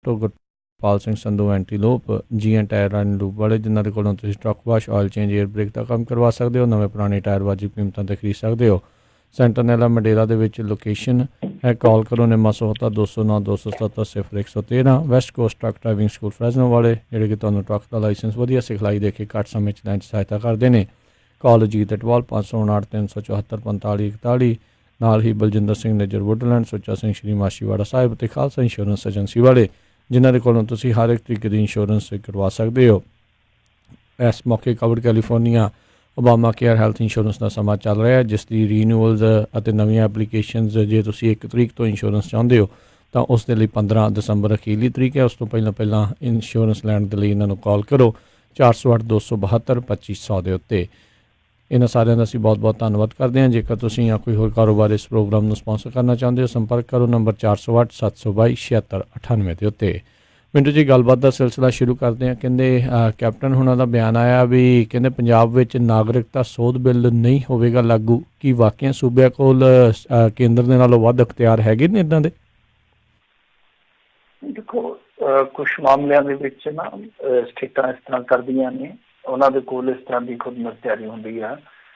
ਤੋਂ Gurpal Singh Sandhu Antelope GN tire and lube ਵਾਲੇ, ਜਿਨ੍ਹਾਂ ਦੇ ਕੋਲੋਂ ਤੁਸੀਂ truck wash, oil change, air brake ਦਾ ਕੰਮ ਕਰਵਾ ਸਕਦੇ ਹੋ। ਨਵੇਂ ਪੁਰਾਣੇ ਟਾਇਰ ਵਾਜਿਬ ਕੀਮਤਾਂ 'ਤੇ ਖਰੀਦ ਸਕਦੇ ਹੋ। ਸੈਂਟਰਨੈਲਾ ਮੰਡੇਲਾ ਦੇ ਵਿੱਚ ਲੋਕੇਸ਼ਨ ਹੈ। ਕਾਲ ਕਰੋ Nimma Sohta 209 277 0113। West Coast truck driving school Fresno ਵਾਲੇ, ਜਿਹੜੇ ਕਿ ਤੁਹਾਨੂੰ ਟਰੱਕ ਦਾ ਲਾਇਸੈਂਸ ਵਧੀਆ ਸਿਖਲਾਈ ਦੇ ਕੇ ਘੱਟ ਸਮੇਂ 'ਚ ਲੈਣ 'ਚ ਸਹਾਇਤਾ ਕਰਦੇ ਨੇ। ਕਾਲ ਅਜੀਤ ਅਟਵਾਲ 559 374 4541। ਨਾਲ ਹੀ ਬਲਜਿੰਦਰ ਸਿੰਘ ਨੇਜਰ ਵੁੱਡਲੈਂਡ, ਸੁੱਚਾ ਸਿੰਘ ਸ਼੍ਰੀ ਮਾਸ਼ੀਵਾੜਾ ਸਾਹਿਬ ਅਤੇ ਖਾਲਸਾ ਇੰਸ਼ੋਰੈਂਸ ਏਜੰਸੀ ਵਾਲੇ, ਜਿਨ੍ਹਾਂ ਦੇ ਕੋਲੋਂ ਤੁਸੀਂ ਹਰ ਇੱਕ ਤਰੀਕੇ ਦੀ ਇੰਸ਼ੋਰੈਂਸ ਕਰਵਾ ਸਕਦੇ ਹੋ। ਇਸ ਮੌਕੇ Cover California Obamacare health insurance ਦਾ ਸਮਾਂ ਚੱਲ ਰਿਹਾ ਹੈ, ਜਿਸ ਦੀ ਰੀਨਿਊਅਲਸ ਅਤੇ ਨਵੀਆਂ ਐਪਲੀਕੇਸ਼ਨਸ, ਜੇ ਤੁਸੀਂ 1 ਤਰੀਕ ਤੋਂ ਇੰਸ਼ੋਰੈਂਸ ਚਾਹੁੰਦੇ ਹੋ ਤਾਂ ਉਸ ਦੇ ਲਈ 15 ਦਸੰਬਰ ਅਖੀਰਲੀ ਤਰੀਕ ਹੈ। ਉਸ ਤੋਂ ਪਹਿਲਾਂ ਇੰਸ਼ੋਰੈਂਸ ਲੈਣ ਦੇ ਲਈ ਇਹਨਾਂ ਨੂੰ ਕਾਲ ਕਰੋ 408 272 2500 ਦੇ ਉੱਤੇ। ਇਹਨਾਂ ਸਾਰਿਆਂ ਦਾ ਅਸੀਂ ਬਹੁਤ ਬਹੁਤ ਧੰਨਵਾਦ ਕਰਦੇ ਹਾਂ। ਜੇਕਰ ਤੁਸੀਂ ਜਾਂ ਕੋਈ ਹੋਰ ਕਾਰੋਬਾਰ ਇਸ ਪ੍ਰੋਗਰਾਮ ਨੂੰ ਸਪਾਂਸਰ ਕਰਨਾ ਚਾਹੁੰਦੇ ਹੋ, ਸੰਪਰਕ ਕਰੋ ਨੰਬਰ 408 722 7698 ਦੇ ਉੱਤੇ। ਮਿੰਟੂ ਜੀ, ਗੱਲਬਾਤ ਦਾ ਸਿਲਸਿਲਾ ਸ਼ੁਰੂ ਕਰਦੇ ਹਾਂ। ਕਹਿੰਦੇ ਕੈਪਟਨ ਹੁਣਾਂ ਦਾ ਬਿਆਨ ਆਇਆ ਵੀ ਕਹਿੰਦੇ ਪੰਜਾਬ ਵਿੱਚ ਨਾਗਰਿਕਤਾ ਸੋਧ ਬਿੱਲ ਨਹੀਂ ਹੋਵੇਗਾ ਲਾਗੂ। ਕੀ ਵਾਕਿਆ ਸੂਬਿਆਂ ਕੋਲ ਕੇਂਦਰ ਦੇ ਨਾਲੋਂ ਵੱਧ ਅਖਤਿਆਰ ਹੈਗੇ ਨੇ ਇੱਦਾਂ ਦੇ? ਦੇਖੋ, ਕੁਛ ਮਾਮਲਿਆਂ ਦੇ ਵਿੱਚ ਨਾ ਸਟੇਟਾਂ ਇਸ ਤਰ੍ਹਾਂ ਕਰਦੀਆਂ ਨੇ, ਉਹਨਾਂ ਦੇ ਕੋਲ ਇਸ ਤਰ੍ਹਾਂ ਦੀ ਖੁਦ ਮੁਖਤਿਆਰੀ ਹੁੰਦੀ ਆ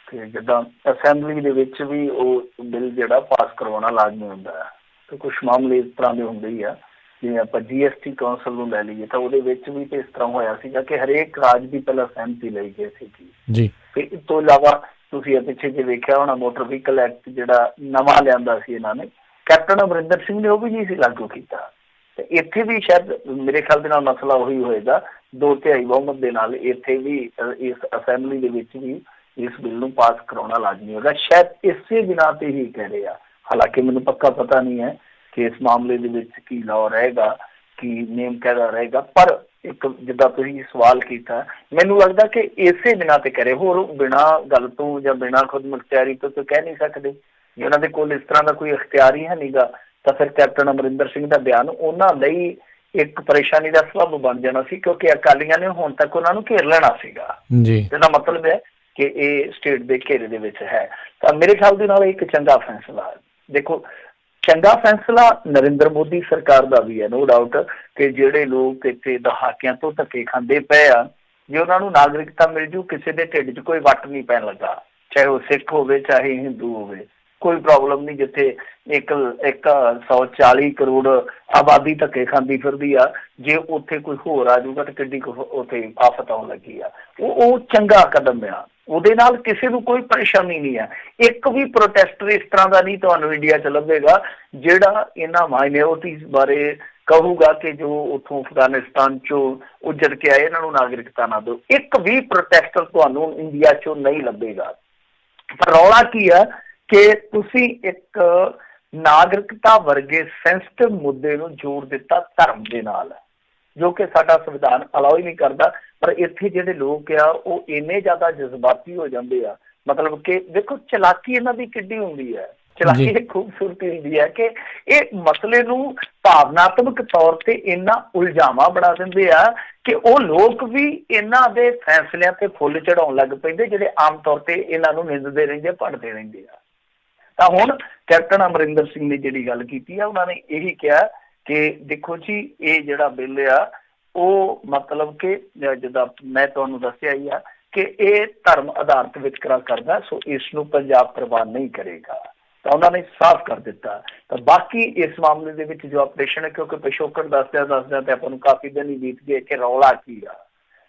ਕਿ ਜਿੱਦਾਂ ਅਸੈਂਬਲੀ ਦੇ ਵਿੱਚ ਵੀ ਉਹ ਬਿੱਲ ਜਿਹੜਾ ਪਾਸ ਕਰਵਾਉਣਾ ਲਾਜ਼ਮੀ ਹੁੰਦਾ ਹੈ। ਤੇ ਕੁਛ ਮਾਮਲੇ ਇਸ ਤਰ੍ਹਾਂ ਦੇ ਹੁੰਦੇ ਹੀ ਆ। ਜਿਵੇਂ ਆਪਾਂ GST ਕੌਂਸਲ ਨੂੰ ਲੈ ਲਈਏ ਤਾਂ ਉਹਦੇ ਵਿੱਚ ਵੀ ਤੇ ਇਸ ਤਰ੍ਹਾਂ ਹੋਇਆ ਸੀਗਾ ਕਿ ਹਰੇਕ ਰਾਜ ਦੀ ਪਹਿਲਾਂ ਸਹਿਮਤੀ ਲਈ ਗਈ ਸੀ ਜੀ। ਤੇ ਇਸ ਤੋਂ ਇਲਾਵਾ ਤੁਸੀਂ ਪਿੱਛੇ ਜੇ ਵੇਖਿਆ ਹੋਣਾ, ਮੋਟਰ ਵਹੀਕਲ ਐਕਟ ਜਿਹੜਾ ਨਵਾਂ ਲਿਆਂਦਾ ਸੀ ਇਹਨਾਂ ਨੇ, ਕੈਪਟਨ ਅਮਰਿੰਦਰ ਸਿੰਘ ਨੇ ਉਹ ਵੀ ਨਹੀਂ ਸੀ ਲਾਗੂ ਕੀਤਾ। ਤੇ ਇੱਥੇ ਵੀ ਸ਼ਾਇਦ ਮੇਰੇ ਖਿਆਲ ਦੇ ਨਾਲ ਮਸਲਾ ਉਹੀ ਹੋਏਗਾ, 2/3 ਬਹੁਮਤ ਦੇ ਨਾਲ ਇੱਥੇ ਵੀ ਇਸ ਅਸੈਂਬਲੀ ਦੇ ਵਿੱਚ ਵੀ ਇਸ ਬਿੱਲ ਨੂੰ ਪਾਸ ਕਰਾਉਣਾ ਲਾਜ਼ਮੀ ਹੋਗਾ। ਸ਼ਾਇਦ ਇਸੇ ਬਿਨਾਂ ਤੇ ਹੀ ਕਹਿ ਰਹੇ ਆ। ਹਾਲਾਂਕਿ ਮੈਨੂੰ ਪੱਕਾ ਪਤਾ ਨਹੀਂ ਹੈ ਕਿ ਇਸ ਮਾਮਲੇ ਦੇ ਵਿੱਚ ਕੀ ਲਾਅ ਰਹੇਗਾ, ਕੀ ਨਿਯਮ ਕਾਇਦਾ ਰਹੇਗਾ, ਪਰ ਇੱਕ ਜਿੱਦਾਂ ਤੁਸੀਂ ਸਵਾਲ ਕੀਤਾ, ਮੈਨੂੰ ਲੱਗਦਾ ਕਿ ਇਸੇ ਬਿਨਾਂ ਤੇ ਕਰੇ, ਹੋਰ ਬਿਨਾਂ ਗੱਲ ਤੋਂ ਜਾਂ ਬਿਨਾਂ ਖੁਦ ਮੁਖਤਿਆਰੀ ਤੋਂ ਕਹਿ ਨਹੀਂ ਸਕਦੇ। ਜੇ ਉਹਨਾਂ ਦੇ ਕੋਲ ਇਸ ਤਰ੍ਹਾਂ ਦਾ ਕੋਈ ਅਖਤਿਆਰ ਹੀ ਹੈ ਨਹੀਂਗਾ ਤਾਂ ਫਿਰ ਕੈਪਟਨ ਅਮਰਿੰਦਰ ਸਿੰਘ ਦਾ ਬਿਆਨ ਉਹਨਾਂ ਲਈ ਇੱਕ ਪਰੇਸ਼ਾਨੀ ਦਾ ਸਬੱਬ ਬਣ ਜਾਣਾ ਸੀ, ਕਿਉਂਕਿ ਅਕਾਲੀਆਂ ਨੇ ਹੁਣ ਤੱਕ ਉਹਨਾਂ ਨੂੰ ਘੇਰ ਲੈਣਾ ਸੀਗਾ। ਇਹਦਾ ਮਤਲਬ ਹੈ ਕਿ ਇਹ ਸਟੇਟ ਦੇ ਘੇਰੇ ਦੇ ਵਿੱਚ ਹੈ। ਤਾਂ ਮੇਰੇ ਖਿਆਲ ਦੇ ਨਾਲ ਇੱਕ ਚੰਗਾ ਫੈਸਲਾ ਹੈ। ਦੇਖੋ, ਚੰਗਾ ਫੈਸਲਾ ਨਰਿੰਦਰ ਮੋਦੀ ਸਰਕਾਰ ਦਾ ਵੀ ਹੈ, ਨੋ ਡਾਊਟ, ਕਿ ਜਿਹੜੇ ਲੋਕ ਇੱਥੇ ਦਹਾਕਿਆਂ ਤੋਂ ਧੱਕੇ ਖਾਂਦੇ ਪਏ ਆ, ਜੇ ਉਹਨਾਂ ਨੂੰ ਨਾਗਰਿਕਤਾ ਮਿਲ ਜੂ, ਕਿਸੇ ਦੇ ਢਿੱਡ 'ਚ ਕੋਈ ਵੱਟ ਨਹੀਂ ਪੈਣ ਲੱਗਾ, ਚਾਹੇ ਉਹ ਸਿੱਖ ਹੋਵੇ ਚਾਹੇ ਹਿੰਦੂ ਹੋਵੇ, ਕੋਈ ਪ੍ਰੋਬਲਮ ਨਹੀਂ। ਜਿੱਥੇ ਇੱਕ 140 ਕਰੋੜ ਆਬਾਦੀ ਧੱਕੇ ਖਾਂਦੀ ਫਿਰਦੀ ਆ, ਜੇ ਉੱਥੇ ਕੋਈ ਹੋਰ ਆ ਜਾਊਗਾ ਤਾਂ ਕਿੱਡੀ ਉੱਥੇ ਆਫਤ ਆਉਣ ਲੱਗੀ ਆ। ਉਹ ਚੰਗਾ ਕਦਮ ਆ, ਉਹਦੇ ਨਾਲ ਕਿਸੇ ਨੂੰ ਕੋਈ ਪਰੇਸ਼ਾਨੀ ਨਹੀਂ ਆ। ਇੱਕ ਵੀ ਪ੍ਰੋਟੈਸਟਰ ਇਸ ਤਰ੍ਹਾਂ ਦਾ ਨਹੀਂ ਤੁਹਾਨੂੰ ਇੰਡੀਆ 'ਚ ਲੱਭੇਗਾ ਜਿਹੜਾ ਇਹਨਾਂ ਮਾਈਨੋਰਟੀਜ਼ ਬਾਰੇ ਕਹੂਗਾ ਕਿ ਜੋ ਉੱਥੋਂ ਅਫਗਾਨਿਸਤਾਨ 'ਚੋਂ ਉੱਜੜ ਕੇ ਆਏ ਇਹਨਾਂ ਨੂੰ ਨਾਗਰਿਕਤਾ ਨਾ ਦਿਓ। ਇੱਕ ਵੀ ਪ੍ਰੋਟੈਸਟਰ ਤੁਹਾਨੂੰ ਇੰਡੀਆ 'ਚੋਂ ਨਹੀਂ ਲੱਭੇਗਾ। ਪਰ ਰੌਲਾ ਕੀ ਆ ਕਿ ਤੁਸੀਂ ਇੱਕ ਨਾਗਰਿਕਤਾ ਵਰਗੇ ਸੈਂਸਿਟਿਵ ਮੁੱਦੇ ਨੂੰ ਜੋੜ ਦਿੱਤਾ ਧਰਮ ਦੇ ਨਾਲ, ਜੋ ਕਿ ਸਾਡਾ ਸੰਵਿਧਾਨ ਅਲਾਓ ਹੀ ਨਹੀਂ ਕਰਦਾ। ਪਰ ਇੱਥੇ ਜਿਹੜੇ ਲੋਕ ਆ ਉਹ ਇੰਨੇ ਜ਼ਿਆਦਾ ਜਜ਼ਬਾਤੀ ਹੋ ਜਾਂਦੇ ਆ, ਮਤਲਬ ਕਿ ਦੇਖੋ ਚਲਾਕੀ ਇਹਨਾਂ ਦੀ ਕਿੱਡੀ ਹੁੰਦੀ ਹੈ, ਚਲਾਕੀ ਦੀ ਖੂਬਸੂਰਤੀ ਹੁੰਦੀ ਹੈ ਕਿ ਇਹ ਮਸਲੇ ਨੂੰ ਭਾਵਨਾਤਮਕ ਤੌਰ ਤੇ ਇੰਨਾ ਉਲਝਾਵਾਂ ਬਣਾ ਦਿੰਦੇ ਆ ਕਿ ਉਹ ਲੋਕ ਵੀ ਇਹਨਾਂ ਦੇ ਫੈਸਲਿਆਂ ਤੇ ਫੁੱਲ ਚੜਾਉਣ ਲੱਗ ਪੈਂਦੇ, ਜਿਹੜੇ ਆਮ ਤੌਰ ਤੇ ਇਹਨਾਂ ਨੂੰ ਨਿੰਦਦੇ ਰਹਿੰਦੇ, ਭੰਡਦੇ ਰਹਿੰਦੇ ਆ। ਤਾਂ ਹੁਣ ਕੈਪਟਨ ਅਮਰਿੰਦਰ ਸਿੰਘ ਨੇ ਜਿਹੜੀ ਗੱਲ ਕੀਤੀ ਆ, ਉਹਨਾਂ ਨੇ ਇਹੀ ਕਿਹਾ ਕਿ ਦੇਖੋ ਜੀ, ਇਹ ਜਿਹੜਾ ਬਿੱਲ ਆ ਉਹ ਮਤਲਬ ਕਿ ਜਿੱਦਾਂ ਮੈਂ ਤੁਹਾਨੂੰ ਦੱਸਿਆ ਹੀ ਆ ਕਿ ਇਹ ਧਰਮ ਆਧਾਰਿਤ ਵਿਤਕਰਾ ਕਰਦਾ, ਸੋ ਇਸ ਨੂੰ ਪੰਜਾਬ ਪ੍ਰਵਾਨ ਨਹੀਂ ਕਰੇਗਾ। ਤਾਂ ਉਹਨਾਂ ਨੇ ਸਾਫ਼ ਕਰ ਦਿੱਤਾ। ਤਾਂ ਬਾਕੀ ਇਸ ਮਾਮਲੇ ਦੇ ਵਿੱਚ ਜੋ ਆਪਰੇਸ਼ਨ ਹੈ, ਕਿਉਂਕਿ ਪਿਛੋਕੜ ਦੱਸਦਿਆਂ ਤੇ ਆਪਾਂ ਨੂੰ ਕਾਫੀ ਦਿਨ ਹੀ ਬੀਤ ਗਏ ਕਿ ਰੌਲਾ ਕੀ ਆ,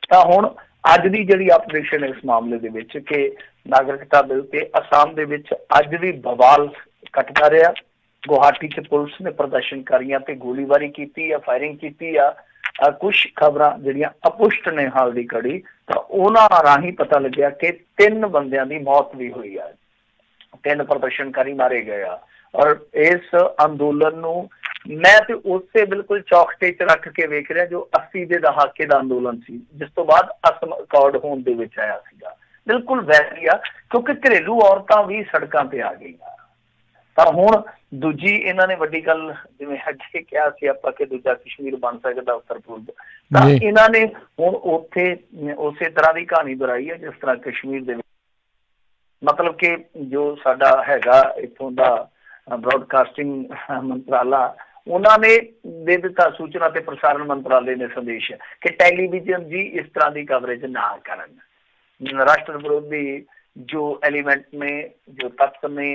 ਤਾਂ ਹੁਣ ਅੱਜ ਦੀ ਜਿਹੜੀ ਆਪਰੇਸ਼ਨ ਹੈ ਇਸ ਮਾਮਲੇ ਦੇ ਵਿੱਚ ਕਿ ਨਾਗਰਿਕਤਾ ਬਿੱਲ ਤੇ ਅਸਾਮ ਦੇ ਵਿੱਚ ਅੱਜ ਵੀ ਬਵਾਲ ਕੱਟਦਾ ਰਿਹਾ। ਗੁਹਾਟੀ 'ਚ ਪੁਲਿਸ ਨੇ ਪ੍ਰਦਰਸ਼ਨਕਾਰੀਆਂ ਤੇ ਗੋਲੀਬਾਰੀ ਕੀਤੀ ਆ, ਫਾਇਰਿੰਗ ਕੀਤੀ ਆ। ਕੁਛ ਖਬਰਾਂ ਜਿਹੜੀਆਂ ਅਪੁਸ਼ਟ ਨੇ ਹਾਲ ਦੀ ਘੜੀ, ਤਾਂ ਉਹਨਾਂ ਰਾਹੀਂ ਪਤਾ ਲੱਗਿਆ ਕਿ 3 ਬੰਦਿਆਂ ਦੀ ਮੌਤ ਵੀ ਹੋਈ ਆ, 3 ਪ੍ਰਦਰਸ਼ਨਕਾਰੀ ਮਾਰੇ ਗਏ ਆ। ਔਰ ਇਸ ਅੰਦੋਲਨ ਨੂੰ ਮੈਂ ਤੇ ਉਸੇ ਬਿਲਕੁਲ ਚੌਖਟੇ 'ਚ ਰੱਖ ਕੇ ਵੇਖ ਰਿਹਾ ਜੋ 80 ਦੇ ਦਹਾਕੇ ਦਾ ਅੰਦੋਲਨ ਸੀ, ਜਿਸ ਤੋਂ ਬਾਅਦ ਅਸਮ ਅਕਾਰਡ ਹੋਣ ਦੇ ਵਿੱਚ ਆਇਆ ਸੀਗਾ। ਬਿਲਕੁਲ ਵੈਸੇ ਆ, ਕਿਉਂਕਿ ਘਰੇਲੂ ਔਰਤਾਂ ਵੀ ਸੜਕਾਂ ਤੇ ਆ ਗਈਆਂ। ਤਾਂ ਹੁਣ ਦੂਜੀ ਇਹਨਾਂ ਨੇ ਵੱਡੀ ਗੱਲ, ਜਿਵੇਂ ਅੱਗੇ ਕਿਹਾ ਸੀ ਆਪਾਂ ਕਿ ਦੂਜਾ ਕਸ਼ਮੀਰ ਬਣ ਸਕਦਾ ਉੱਤਰ ਪੂਰਬ, ਤਾਂ ਇਹਨਾਂ ਨੇ ਹੁਣ ਉੱਥੇ ਉਸੇ ਤਰ੍ਹਾਂ ਦੀ ਕਹਾਣੀ ਦੁਹਰਾਈ ਹੈ ਜਿਸ ਤਰ੍ਹਾਂ ਕਸ਼ਮੀਰ ਦੇ ਵਿੱਚ, ਮਤਲਬ ਕਿ ਜੋ ਸਾਡਾ ਹੈਗਾ ਇੱਥੋਂ ਦਾ ਬ੍ਰੌਡਕਾਸਟਿੰਗ ਮੰਤਰਾਲਾ, ਉਹਨਾਂ ਨੇ ਦੇ ਦਿੱਤਾ, ਸੂਚਨਾ ਤੇ ਪ੍ਰਸਾਰਣ ਮੰਤਰਾਲੇ ਨੇ ਸੰਦੇਸ਼ ਕਿ ਟੈਲੀਵਿਜ਼ਨ ਜੀ ਇਸ ਤਰ੍ਹਾਂ ਦੀ ਕਵਰੇਜ ਨਾ ਕਰਨ। ਰਾਸ਼ਟਰ ਵਿਰੋਧੀ ਜੋ ਐਲੀਮੈਂਟ ਨੇ, ਜੋ ਤੱਤ ਨੇ,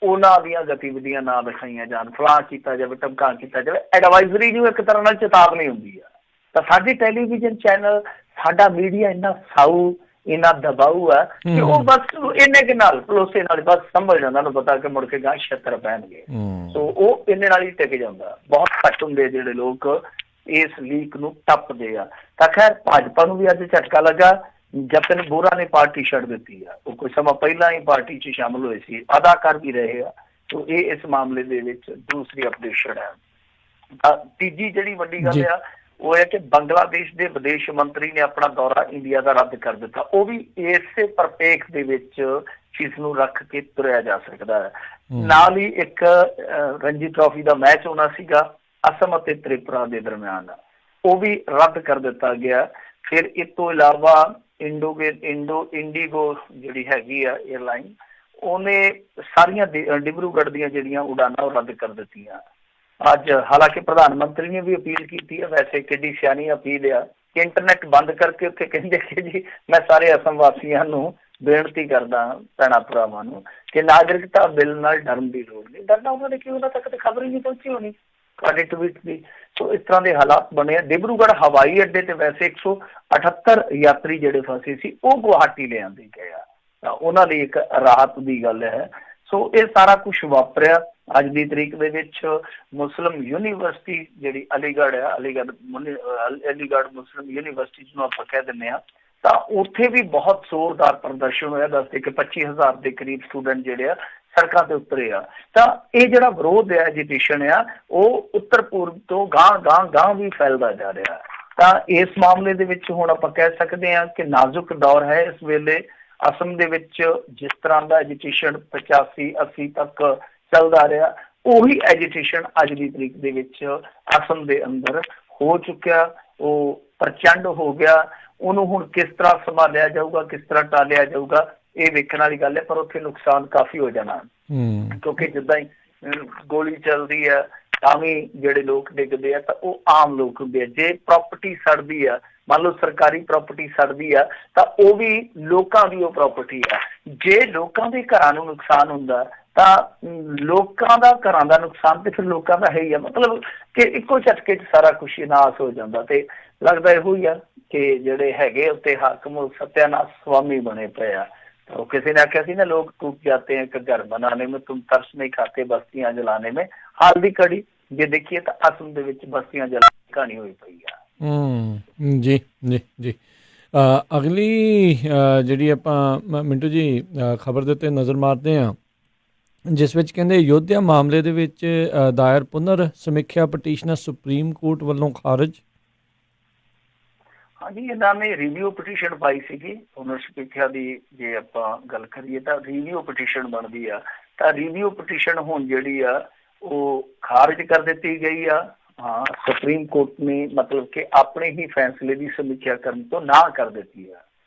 ਉਹਨਾਂ ਦੀਆਂ ਗਤੀਵਿਧੀਆਂ ਨਾ ਦਿਖਾਈਆਂ ਜਾਣ, ਫਲਾਂ ਕੀਤਾ ਜਾਵੇ, ਧਮਕਾ ਕੀਤਾ ਜਾਵੇ। ਐਡਵਾਈਜ਼ਰੀ ਜੋ ਇੱਕ ਤਰ੍ਹਾਂ ਨਾਲ ਚੇਤਾਵਨੀ ਹੁੰਦੀ ਆ। ਤਾਂ ਸਾਡੇ ਟੈਲੀਵਿਜ਼ਨ ਚੈਨਲ, ਸਾਡਾ ਮੀਡੀਆ ਇੰਨਾ ਸਾਊ, ਇੰਨਾ ਦਬਾਊ ਆ ਕਿ ਉਹ ਬਸ ਇੰਨੇ ਕੁ ਨਾਲ ਭਰੋਸੇ ਨਾਲ ਬਸ ਸੰਭਲ ਜਾਂਦਾ, ਉਹਨੂੰ ਪਤਾ ਕਿ ਮੁੜ ਕੇ ਗਾਂ 76 ਪੈਣਗੇ। ਸੋ ਉਹ ਇੰਨੇ ਨਾਲ ਹੀ ਟਿਕ ਜਾਂਦਾ। ਬਹੁਤ ਘੱਟ ਹੁੰਦੇ ਜਿਹੜੇ ਲੋਕ ਇਸ ਲੀਕ ਨੂੰ ਟੱਪਦੇ ਆ। ਤਾਂ ਖੈਰ ਭਾਜਪਾ ਨੂੰ ਵੀ ਅੱਜ ਝਟਕਾ ਲੱਗਾ। ਜਤਨ ਬੋਹਰਾ ਨੇ ਪਾਰਟੀ ਛੱਡ ਦਿੱਤੀ ਆ। ਉਹ ਕੁਝ ਸਮਾਂ ਪਹਿਲਾਂ ਹੀ ਪਾਰਟੀ 'ਚ ਸ਼ਾਮਲ ਹੋਏ ਸੀ, ਅਦਾਕਾਰ ਵੀ ਰਹੇ ਆ। ਸੋ ਇਹ ਇਸ ਮਾਮਲੇ ਦੇ ਵਿੱਚ ਦੂਸਰੀ ਅਪਡੇਸ਼ਨ ਹੈ। ਤੀਜੀ ਜਿਹੜੀ ਵੱਡੀ ਗੱਲ ਆ ਉਹ ਹੈ ਕਿ ਬੰਗਲਾਦੇਸ਼ ਦੇ ਵਿਦੇਸ਼ ਮੰਤਰੀ ਨੇ ਆਪਣਾ ਦੌਰਾ ਇੰਡੀਆ ਦਾ ਰੱਦ ਕਰ ਦਿੱਤਾ। ਉਹ ਵੀ ਇਸੇ ਪ੍ਰਪੇਖ ਦੇ ਵਿੱਚ ਇਸ ਨੂੰ ਰੱਖ ਕੇ ਤੁਰਿਆ ਜਾ ਸਕਦਾ ਹੈ। ਨਾਲ ਹੀ ਇੱਕ ਰਣਜੀ ਟਰਾਫੀ ਦਾ ਮੈਚ ਹੋਣਾ ਸੀਗਾ ਅਸਮ ਅਤੇ ਤ੍ਰਿਪੁਰਾ ਦੇ ਦਰਮਿਆਨ, ਉਹ ਵੀ ਰੱਦ ਕਰ ਦਿੱਤਾ ਗਿਆ। ਫਿਰ ਇਸ ਤੋਂ ਇਲਾਵਾ ਇੰਡੀਗੋ ਜਿਹੜੀ ਹੈਗੀ ਆ ਏਅਰਲਾਈਨ, ਉਹਨੇ ਸਾਰੀਆਂ ਡਿਬਰੂਗੜ੍ਹ ਦੀਆਂ ਜਿਹੜੀਆਂ ਉਡਾਨਾਂ ਉਹ ਰੱਦ ਕਰ ਦਿੱਤੀਆਂ ਅੱਜ। ਹਾਲਾਂਕਿ ਪ੍ਰਧਾਨ ਮੰਤਰੀ ਨੇ ਵੀ ਅਪੀਲ ਕੀਤੀ ਹੈ, ਵੈਸੇ ਕਿੱਡੀ ਸਿਆਣੀ ਅਪੀਲ ਆ ਕਿ ਇੰਟਰਨੈਟ ਬੰਦ ਕਰਕੇ ਉੱਥੇ ਕਹਿੰਦੇ ਕਿ ਜੀ ਮੈਂ ਸਾਰੇ ਅਸਮ ਵਾਸੀਆਂ ਨੂੰ ਬੇਨਤੀ ਕਰਦਾ, ਭੈਣਾਂ ਭਰਾਵਾਂ ਨੂੰ, ਕਿ ਨਾਗਰਿਕਤਾ ਬਿੱਲ ਨਾਲ ਡਰਨ ਦੀ ਲੋੜ ਨਹੀਂ। ਡਰਨਾ ਉਹਨਾਂ ਨੇ ਕਿਉਂ, ਉਹਨਾਂ ਤੱਕ ਤਾਂ ਖਬਰ ਹੀ ਨਹੀਂ ਪਹੁੰਚੀ ਹੋਣੀ ਤੁਹਾਡੇ ਟਵੀਟ ਦੀ। ਸੋ ਇਸ ਤਰ੍ਹਾਂ ਦੇ ਹਾਲਾਤ ਬਣੇ ਆ। ਡਿਬਰੂਗੜ੍ਹ ਹਵਾਈ ਅੱਡੇ ਤੇ ਵੈਸੇ 178 ਯਾਤਰੀ ਜਿਹੜੇ ਫਸੇ ਸੀ ਉਹ ਗੁਹਾਟੀ ਲਿਆਂਦੇ ਗਏ ਆ, ਤਾਂ ਉਹਨਾਂ ਲਈ ਇੱਕ ਰਾਹਤ ਦੀ ਗੱਲ ਹੈ। ਸੋ ਇਹ ਸਾਰਾ ਕੁਛ ਵਾਪਰਿਆ ਅੱਜ ਦੀ ਤਰੀਕ ਦੇ ਵਿੱਚ। ਮੁਸਲਿਮ ਯੂਨੀਵਰਸਿਟੀ ਜਿਹੜੀ ਅਲੀਗੜ੍ਹ ਹੈ, ਅਲੀਗੜ੍ਹ ਮੁਸਲਿਮ ਯੂਨੀਵਰਸਿਟੀ ਜਿਹਨੂੰ ਆਪਾਂ ਕਹਿ ਦਿੰਦੇ ਹਾਂ, ਤਾਂ ਉੱਥੇ ਵੀ ਬਹੁਤ ਜ਼ੋਰਦਾਰ ਪ੍ਰਦਰਸ਼ਨ ਹੋਇਆ। ਦੱਸਦੇ ਕਿ 25,000 ਦੇ ਕਰੀਬ ਸਟੂਡੈਂਟ ਜਿਹੜੇ ਆ ਸੜਕਾਂ ਤੇ ਉਤਰੇ ਆ। ਤਾਂ ਇਹ ਜਿਹੜਾ ਵਿਰੋਧ ਹੈ, ਐਜੀਟੇਸ਼ਨ ਆ, ਉਹ ਉੱਤਰ ਪੂਰਬ ਤੋਂ ਗਾਂਹ ਵੀ ਫੈਲਦਾ ਜਾ ਰਿਹਾ। ਤਾਂ ਇਸ ਮਾਮਲੇ ਦੇ ਵਿੱਚ ਹੁਣ ਆਪਾਂ ਕਹਿ ਸਕਦੇ ਹਾਂ ਕਿ ਨਾਜ਼ੁਕ ਦੌਰ ਹੈ ਇਸ ਵੇਲੇ। ਅਸਮ ਦੇ ਵਿੱਚ ਜਿਸ ਤਰ੍ਹਾਂ ਦਾ ਐਜੀਟੇਸ਼ਨ 85-80 ਤੱਕ ਚੱਲਦਾ ਰਿਹਾ, ਉਹੀ ਐਜੀਟੇਸ਼ਨ ਅੱਜ ਦੀ ਤਰੀਕ ਦੇ ਵਿੱਚ ਅਸਮ ਦੇ ਅੰਦਰ ਹੋ ਚੁੱਕਿਆ। ਉਹ ਪ੍ਰਚੰਡ ਹੋ ਗਿਆ। ਉਹਨੂੰ ਹੁਣ ਕਿਸ ਤਰ੍ਹਾਂ ਸੰਭਾਲਿਆ ਜਾਊਗਾ, ਕਿਸ ਤਰ੍ਹਾਂ ਟਾਲਿਆ ਜਾਊਗਾ, ਇਹ ਵੇਖਣ ਵਾਲੀ ਗੱਲ ਹੈ। ਪਰ ਉੱਥੇ ਨੁਕਸਾਨ ਕਾਫੀ ਹੋ ਜਾਣਾ, ਕਿਉਂਕਿ ਜਿੱਦਾਂ ਹੀ ਗੋਲੀ ਚੱਲਦੀ ਹੈ ਤਾਂ ਵੀ ਜਿਹੜੇ ਲੋਕ ਡਿੱਗਦੇ ਆ ਤਾਂ ਉਹ ਆਮ ਲੋਕ ਹੁੰਦੇ ਆ। ਜੇ ਪ੍ਰਾਪਰਟੀ ਸੜਦੀ ਆ, ਮੰਨ ਲਓ ਸਰਕਾਰੀ ਪ੍ਰਾਪਰਟੀ ਸੜਦੀ ਆ, ਤਾਂ ਉਹ ਵੀ ਲੋਕਾਂ ਦੀ ਉਹ ਪ੍ਰਾਪਰਟੀ ਆ। ਜੇ ਲੋਕਾਂ ਦੇ ਘਰਾਂ ਨੂੰ ਨੁਕਸਾਨ ਹੁੰਦਾ ਤਾਂ ਲੋਕਾਂ ਦਾ ਘਰਾਂ ਦਾ ਨੁਕਸਾਨ ਤੇ ਫਿਰ ਲੋਕਾਂ ਦਾ ਹੈ ਹੀ ਆ। ਮਤਲਬ ਕਿ ਇੱਕੋ ਝਟਕੇ 'ਚ ਸਾਰਾ ਕੁਛ ਨਾਸ ਹੋ ਜਾਂਦਾ। ਤੇ ਲੱਗਦਾ ਇਹੋ ਹੀ ਆ ਕਿ ਜਿਹੜੇ ਹੈਗੇ ਉੱਤੇ ਹਾਕਮ ਸਤਿਆਨਾਸ਼ ਸਵਾਮੀ ਬਣੇ ਪਏ ਆ। ਉਹ ਕਿਸੇ ਨੇ ਆਖਿਆ ਸੀ ਨਾ, ਲੋਕ ਟूट जाते हैं कि घर बनाने में, तुम तरस नहीं खाते बस्तियां जलाने में। हाल ਦੀ ਘੜੀ ਜੇ ਦੇਖੀਏ ਤਾਂ ਅਸਮ ਦੇ ਵਿੱਚ ਬਸਤੀਆਂ ਜਲਾਉਣ ਦੀ ਕਹਾਣੀ ਹੋਈ ਪਈ ਆ। ਜੀ ਜੀ ਜੀ। ਅਗਲੀ ਜਿਹੜੀ ਆਪਾਂ ਮਿੰਟੂ ਜੀ ਖਬਰ ਦੇ ਉੱਤੇ ਨਜ਼ਰ ਮਾਰਦੇ ਹਾਂ, ਜਿਸ ਵਿੱਚ ਕਹਿੰਦੇ ਅਯੋਧਿਆ ਮਾਮਲੇ ਦੇ ਵਿੱਚ ਦਾਇਰ ਪੁਨਰ ਸਮੀਖਿਆ ਪਟੀਸ਼ਨ ਸੁਪਰੀਮ ਕੋਰਟ ਵੱਲੋਂ ਖਾਰਜ। ਹਾਂਜੀ, ਇਹਨਾਂ ਨੇ ਰਿਵਿਊ ਪਟੀਸ਼ਨ ਪਾਈ ਸੀਗੀ ਪੁਨਰ ਸਮੀਖਿਆ ਦੀ। ਜੇ ਆਪਾਂ ਗੱਲ ਕਰੀਏ ਤਾਂ ਰਿਵਿਊ ਪਟੀਸ਼ਨ ਬਣਦੀ ਆ, ਤਾਂ ਰਿਵਿਊ ਪਟੀਸ਼ਨ ਹੁਣ ਜਿਹੜੀ ਆ ਉਹ ਖਾਰਜ ਕਰ ਦਿੱਤੀ ਗਈ ਆ। ਹਾਂ, ਸੁਪਰੀਮ ਕੋਰਟ ਨੇ ਮਤਲਬ ਕਿ ਆਪਣੇ ਹੀ ਫੈਸਲੇ ਦੀ ਸਮੀਖਿਆ ਕਰਨ ਤੋਂ ਨਾ ਕਰ ਦਿੱਤੀ ਆ।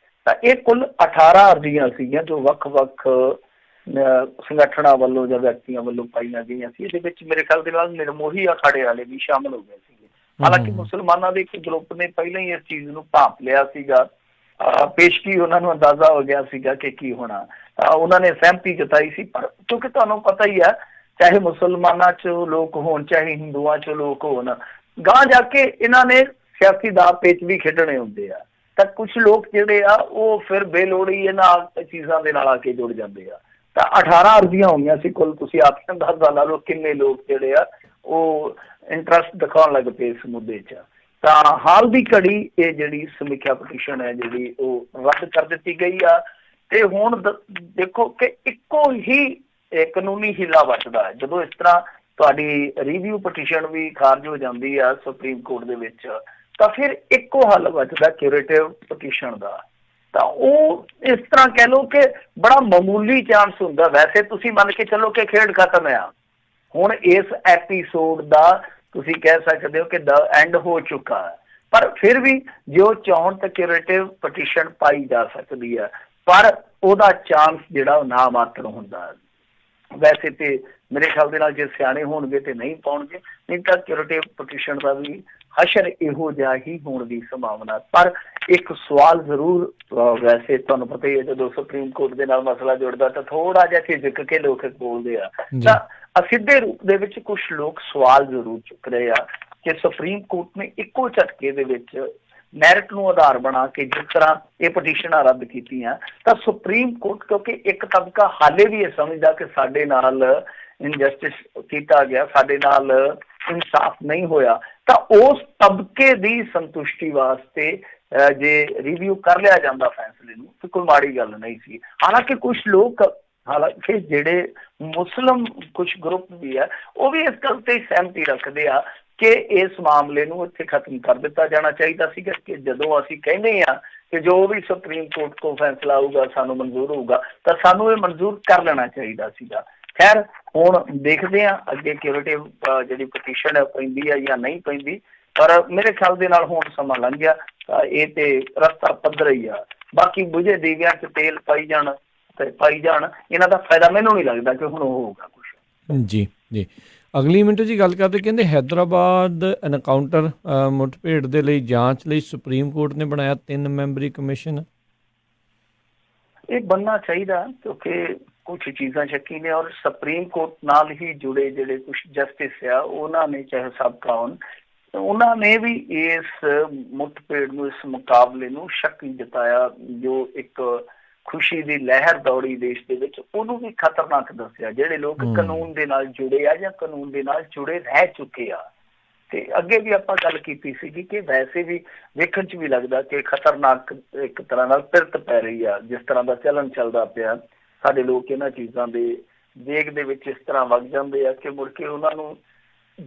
ਤਾਂ ਇਹ ਕੁੱਲ 18 ਅਰਜ਼ੀਆਂ ਸੀਗੀਆਂ ਜੋ ਵੱਖ-ਵੱਖ ਸੰਗਠਨਾਂ ਵੱਲੋਂ ਜਾਂ ਵਿਅਕਤੀਆਂ ਵੱਲੋਂ ਪਾਈਆਂ ਗਈਆਂ ਸੀ। ਇਹਦੇ ਵਿੱਚ ਮੇਰੇ ਖਿਆਲ ਦੇ ਨਾਲ ਨਿਰਮੋਹੀ ਅਖਾੜੇ ਵਾਲੇ ਵੀ ਸ਼ਾਮਲ ਹੋ ਗਏ ਸੀਗੇ। ਹਾਲਾਂਕਿ ਮੁਸਲਮਾਨਾਂ ਦੇ ਇੱਕ ਗਰੁੱਪ ਨੇ ਪਹਿਲਾਂ ਹੀ ਇਸ ਚੀਜ਼ ਨੂੰ ਭਾਂਪ ਲਿਆ ਸੀਗਾ, ਪੇਸ਼ਗੀ ਉਹਨਾਂ ਨੂੰ ਅੰਦਾਜ਼ਾ ਹੋ ਗਿਆ ਸੀਗਾ ਕਿ ਕੀ ਹੋਣਾ। ਉਹਨਾਂ ਨੇ ਸਹਿਮਤੀ ਜਤਾਈ ਸੀ। ਪਰ ਕਿਉਂਕਿ ਤੁਹਾਨੂੰ ਪਤਾ ਹੀ ਆ, ਚਾਹੇ ਮੁਸਲਮਾਨਾਂ 'ਚ ਲੋਕ ਹੋਣ ਚਾਹੇ ਹਿੰਦੂਆਂ 'ਚ ਲੋਕ ਹੋਣ, ਗਾਂਹ ਜਾ ਕੇ ਇਹਨਾਂ ਨੇ ਸਿਆਸੀ ਦਾਅ ਪੇਚ ਵੀ ਖੇਡਣੇ ਹੁੰਦੇ ਆ। ਤਾਂ ਕੁਛ ਲੋਕ ਜਿਹੜੇ ਆ ਉਹ ਫਿਰ ਬੇਲੋੜੀ ਇਹਨਾਂ ਚੀਜ਼ਾਂ ਦੇ ਨਾਲ ਆ ਕੇ ਜੁੜ ਜਾਂਦੇ ਆ। ਤਾਂ 18 ਅਰਜ਼ੀਆਂ ਹੋਈਆਂ ਸੀ ਕੁੱਲ। ਤੁਸੀਂ ਆਪ ਅੰਦਾਜ਼ਾ ਲਾ ਲਓ ਕਿੰਨੇ ਲੋਕ ਜਿਹੜੇ ਆ ਉਹ ਇੰਟਰਸਟ ਦਿਖਾਉਣ ਲੱਗ ਪਏ ਇਸ ਮੁੱਦੇ 'ਚ। ਤਾਂ ਹਾਲ ਦੀ ਘੜੀ ਇਹ ਜਿਹੜੀ ਸਮੀਖਿਆ ਪਟੀਸ਼ਨ ਹੈ ਜਿਹੜੀ ਉਹ ਰੱਦ ਕਰ ਦਿੱਤੀ ਗਈ ਆ। ਤੇ ਹੁਣ ਦੇਖੋ ਕਿ ਇੱਕੋ ਹੀ ਕਾਨੂੰਨੀ ਹੀਲਾ ਬਚਦਾ ਹੈ। ਜਦੋਂ ਇਸ ਤਰ੍ਹਾਂ ਤੁਹਾਡੀ ਰਿਵਿਊ ਪਟੀਸ਼ਨ ਵੀ ਖਾਰਜ ਹੋ ਜਾਂਦੀ ਆ ਸੁਪਰੀਮ ਕੋਰਟ ਦੇ ਵਿੱਚ, ਤਾਂ ਫਿਰ ਇੱਕੋ ਹੱਲ ਬਚਦਾ ਕਿਊਰੇਟਿਵ ਪਟੀਸ਼ਨ ਦਾ। ਤਾਂ ਉਹ ਇਸ ਤਰ੍ਹਾਂ ਕਹਿ ਲਓ ਕਿ ਬੜਾ ਮਾਮੂਲੀ ਚਾਂਸ ਹੁੰਦਾ। ਵੈਸੇ ਤੁਸੀਂ ਮੰਨ ਕੇ ਚੱਲੋ ਕਿ ਖੇਡ ਖਤਮ ਆ, ਹੁਣ ਇਸ ਐਪੀਸੋਡ ਦਾ ਤੁਸੀਂ ਕਹਿ ਸਕਦੇ ਹੋ ਕਿ ਦਾ ਐਂਡ ਹੋ ਚੁੱਕਾ ਹੈ। ਪਰ ਫਿਰ ਵੀ ਜੇ ਉਹ ਚਾਹੁਣ ਤਾਂ ਕਿਊਰੇਟਿਵ ਪਟੀਸ਼ਨ ਪਾਈ ਜਾ ਸਕਦੀ ਹੈ, ਪਰ ਉਹਦਾ ਚਾਂਸ ਜਿਹੜਾ ਉਹ ਨਾ ਮਾਤਰ ਹੁੰਦਾ। ਵੈਸੇ ਤੇ ਮੇਰੇ ਖਿਆਲ ਦੇ ਨਾਲ ਜੇ ਸਿਆਣੇ ਹੋਣਗੇ ਤੇ ਨਹੀਂ ਪਾਉਣਗੇ, ਨਹੀਂ ਤਾਂ ਕਿਊਰੇਟਿਵ ਪਟੀਸ਼ਨ ਦਾ ਵੀ ਹਸ਼ਰ ਇਹੋ ਜਿਹਾ ਹੀ ਹੋਣ ਦੀ ਸੰਭਾਵਨਾ। ਪਰ ਇੱਕ ਸਵਾਲ ਜ਼ਰੂਰ ਵੈਸੇ ਤੁਹਾਨੂੰ ਪਤਾ ਹੀ ਹੈ, ਜਦੋਂ ਸੁਪਰੀਮ ਕੋਰਟ ਦੇ ਨਾਲ ਮਸਲਾ ਜੁੜਦਾ ਤਾਂ ਥੋੜਾ ਜਿਹਾ ਝਿਜਕ ਕੇ ਲੋਕ ਬੋਲਦੇ ਆ, ਤਾਂ ਅਸਿੱਧੇ ਰੂਪ ਦੇ ਵਿੱਚ ਕੁਝ ਲੋਕ ਸਵਾਲ ਜ਼ਰੂਰ ਚੁੱਕ ਰਹੇ ਆ ਕਿ ਸੁਪਰੀਮ ਕੋਰਟ ਨੇ ਇੱਕੋ ਝਟਕੇ ਦੇ ਵਿੱਚ ਮੈਰਿਟ ਨੂੰ ਆਧਾਰ ਬਣਾ ਕੇ ਜਿਸ ਤਰ੍ਹਾਂ ਇਹ ਪਟੀਸ਼ਨਾਂ ਰੱਦ ਕੀਤੀਆਂ, ਤਾਂ ਸੁਪਰੀਮ ਕੋਰਟ ਕਿਉਂਕਿ ਇੱਕ ਤਬਕਾ ਹਾਲੇ ਵੀ ਇਹ ਸਮਝਦਾ ਕਿ ਸਾਡੇ ਨਾਲ ਇਨਜਸਟਿਸ ਕੀਤਾ ਗਿਆ, ਸਾਡੇ ਨਾਲ ਇਨਸਾਫ ਨਹੀਂ ਹੋਇਆ, ਤਾਂ ਉਸ ਤਬਕੇ ਦੀ ਸੰਤੁਸ਼ਟੀ ਵਾਸਤੇ ਜੇ ਰਿਵਿਊ ਕਰ ਲਿਆ ਜਾਂਦਾ ਫੈਸਲੇ ਨੂੰ ਤਾਂ ਕੋਈ ਮਾੜੀ ਗੱਲ ਨਹੀਂ ਸੀ। ਹਾਲਾਂਕਿ ਕੁਝ ਲੋਕ, ਹਾਲਾਂਕਿ ਜਿਹੜੇ ਮੁਸਲਿਮ ਕੁਝ ਗਰੁੱਪ ਵੀ ਹੈ, ਉਹ ਵੀ ਇਸ ਗੱਲ ਤੇ ਸਹਿਮਤੀ ਰੱਖਦੇ ਆ ਕਿ ਇਸ ਮਾਮਲੇ ਨੂੰ ਇੱਥੇ ਖਤਮ ਕਰ ਦਿੱਤਾ ਜਾਣਾ ਚਾਹੀਦਾ ਸੀਗਾ। ਕਿ ਜਦੋਂ ਅਸੀਂ ਕਹਿੰਦੇ ਹਾਂ ਕਿ ਜੋ ਵੀ ਸੁਪਰੀਮ ਕੋਰਟ ਕੋਲ ਫੈਸਲਾ ਆਊਗਾ ਸਾਨੂੰ ਮਨਜ਼ੂਰ ਹੋਊਗਾ, ਤਾਂ ਸਾਨੂੰ ਇਹ ਮਨਜ਼ੂਰ ਕਰ ਲੈਣਾ ਚਾਹੀਦਾ ਸੀਗਾ। ਖੈਰ ਹੁਣ ਦੇਖਦੇ ਹਾਂ ਅੱਗੇ ਕਿਊਰੇਟਿਵ ਜਿਹੜੀ ਪਟੀਸ਼ਨ ਹੈ ਪੈਂਦੀ ਹੈ ਜਾਂ ਨਹੀਂ ਪੈਂਦੀ, ਪਰ ਮੇਰੇ ਖਿਆਲ ਦੇ ਨਾਲ ਹੁਣ ਸਮਾਂ ਲੰਘ ਗਿਆ ਤਾਂ ਇਹ ਤੇ ਰਸਤਾ ਪੱਧਰ ਹੀ ਆ। ਬਾਕੀ ਬੁਝੇ ਦੀਵਿਆਂ 'ਚ ਤੇਲ ਪਾਈ ਜਾਣ ਤੇ ਪਾਈ ਜਾਣ, ਇਹਨਾਂ ਦਾ ਫਾਇਦਾ ਮੈਨੂੰ ਨਹੀਂ ਲੱਗਦਾ ਕਿ ਹੁਣ ਹੋਊਗਾ ਕੁਛ। ਜੀ ਜੀ, ਅਗਲੀ ਮਿੰਟ ਜੀ ਗੱਲ ਕਰਦੇ, ਕਹਿੰਦੇ ਹੈਦਰਾਬਾਦ ਐਨਕਾਊਂਟਰ ਮੁੱਠਭੇੜ ਦੇ ਲਈ ਜਾਂਚ ਲਈ ਸੁਪਰੀਮ ਕੋਰਟ ਨੇ ਬਣਾਇਆ 3 ਮੈਂਬਰੀ ਕਮਿਸ਼ਨ। ਇਹ ਬਣਨਾ ਚਾਹੀਦਾ ਕਿਉਂਕਿ ਕੁਝ ਚੀਜ਼ਾਂ ਸ਼ੱਕੀ ਨੇ, ਔਰ ਸੁਪਰੀਮ ਕੋਰਟ ਨਾਲ ਹੀ ਜੁੜੇ ਜਿਹੜੇ ਕੁਝ ਜਸਟਿਸ ਆ ਉਹਨਾਂ ਨੇ, ਚਾਹੇ ਸਾਬਕਾ ਹੋਣ, ਉਹਨਾਂ ਨੇ ਵੀ ਇਸ ਮੁੱਠਭੇੜ ਨੂੰ, ਇਸ ਮੁਕਾਬਲੇ ਨੂੰ ਸ਼ੱਕ ਜਤਾਇਆ। ਜੋ ਇੱਕ ਖੁਸ਼ੀ ਦੀ ਲਹਿਰ ਦੌੜੀ ਦੇਸ਼ ਦੇ ਵਿੱਚ, ਉਹਨੂੰ ਵੀ ਖਤਰਨਾਕ ਦੱਸਿਆ। ਜਿਹੜੇ ਲੋਕ ਕਾਨੂੰਨ ਦੇ ਨਾਲ ਜੁੜੇ ਆ ਜਾਂ ਕਾਨੂੰਨ ਦੇ ਨਾਲ ਜੁੜੇ ਰਹਿ ਚੁੱਕੇ ਆ, ਤੇ ਅੱਗੇ ਵੀ ਆਪਾਂ ਗੱਲ ਕੀਤੀ ਸੀਗੀ ਕਿ ਵੈਸੇ ਵੀ ਵੇਖਣ 'ਚ ਵੀ ਲੱਗਦਾ ਕਿ ਖਤਰਨਾਕ ਇੱਕ ਤਰ੍ਹਾਂ ਨਾਲ ਪਿਰਤ ਪੈ ਰਹੀ ਆ। ਜਿਸ ਤਰ੍ਹਾਂ ਦਾ ਚੱਲਣ ਚੱਲਦਾ ਪਿਆ, ਸਾਡੇ ਲੋਕ ਇਹਨਾਂ ਚੀਜ਼ਾਂ ਦੇ ਵੇਗ ਦੇ ਵਿੱਚ ਇਸ ਤਰ੍ਹਾਂ ਵਗ ਜਾਂਦੇ ਆ ਕਿ ਮੁੜ ਕੇ ਉਹਨਾਂ ਨੂੰ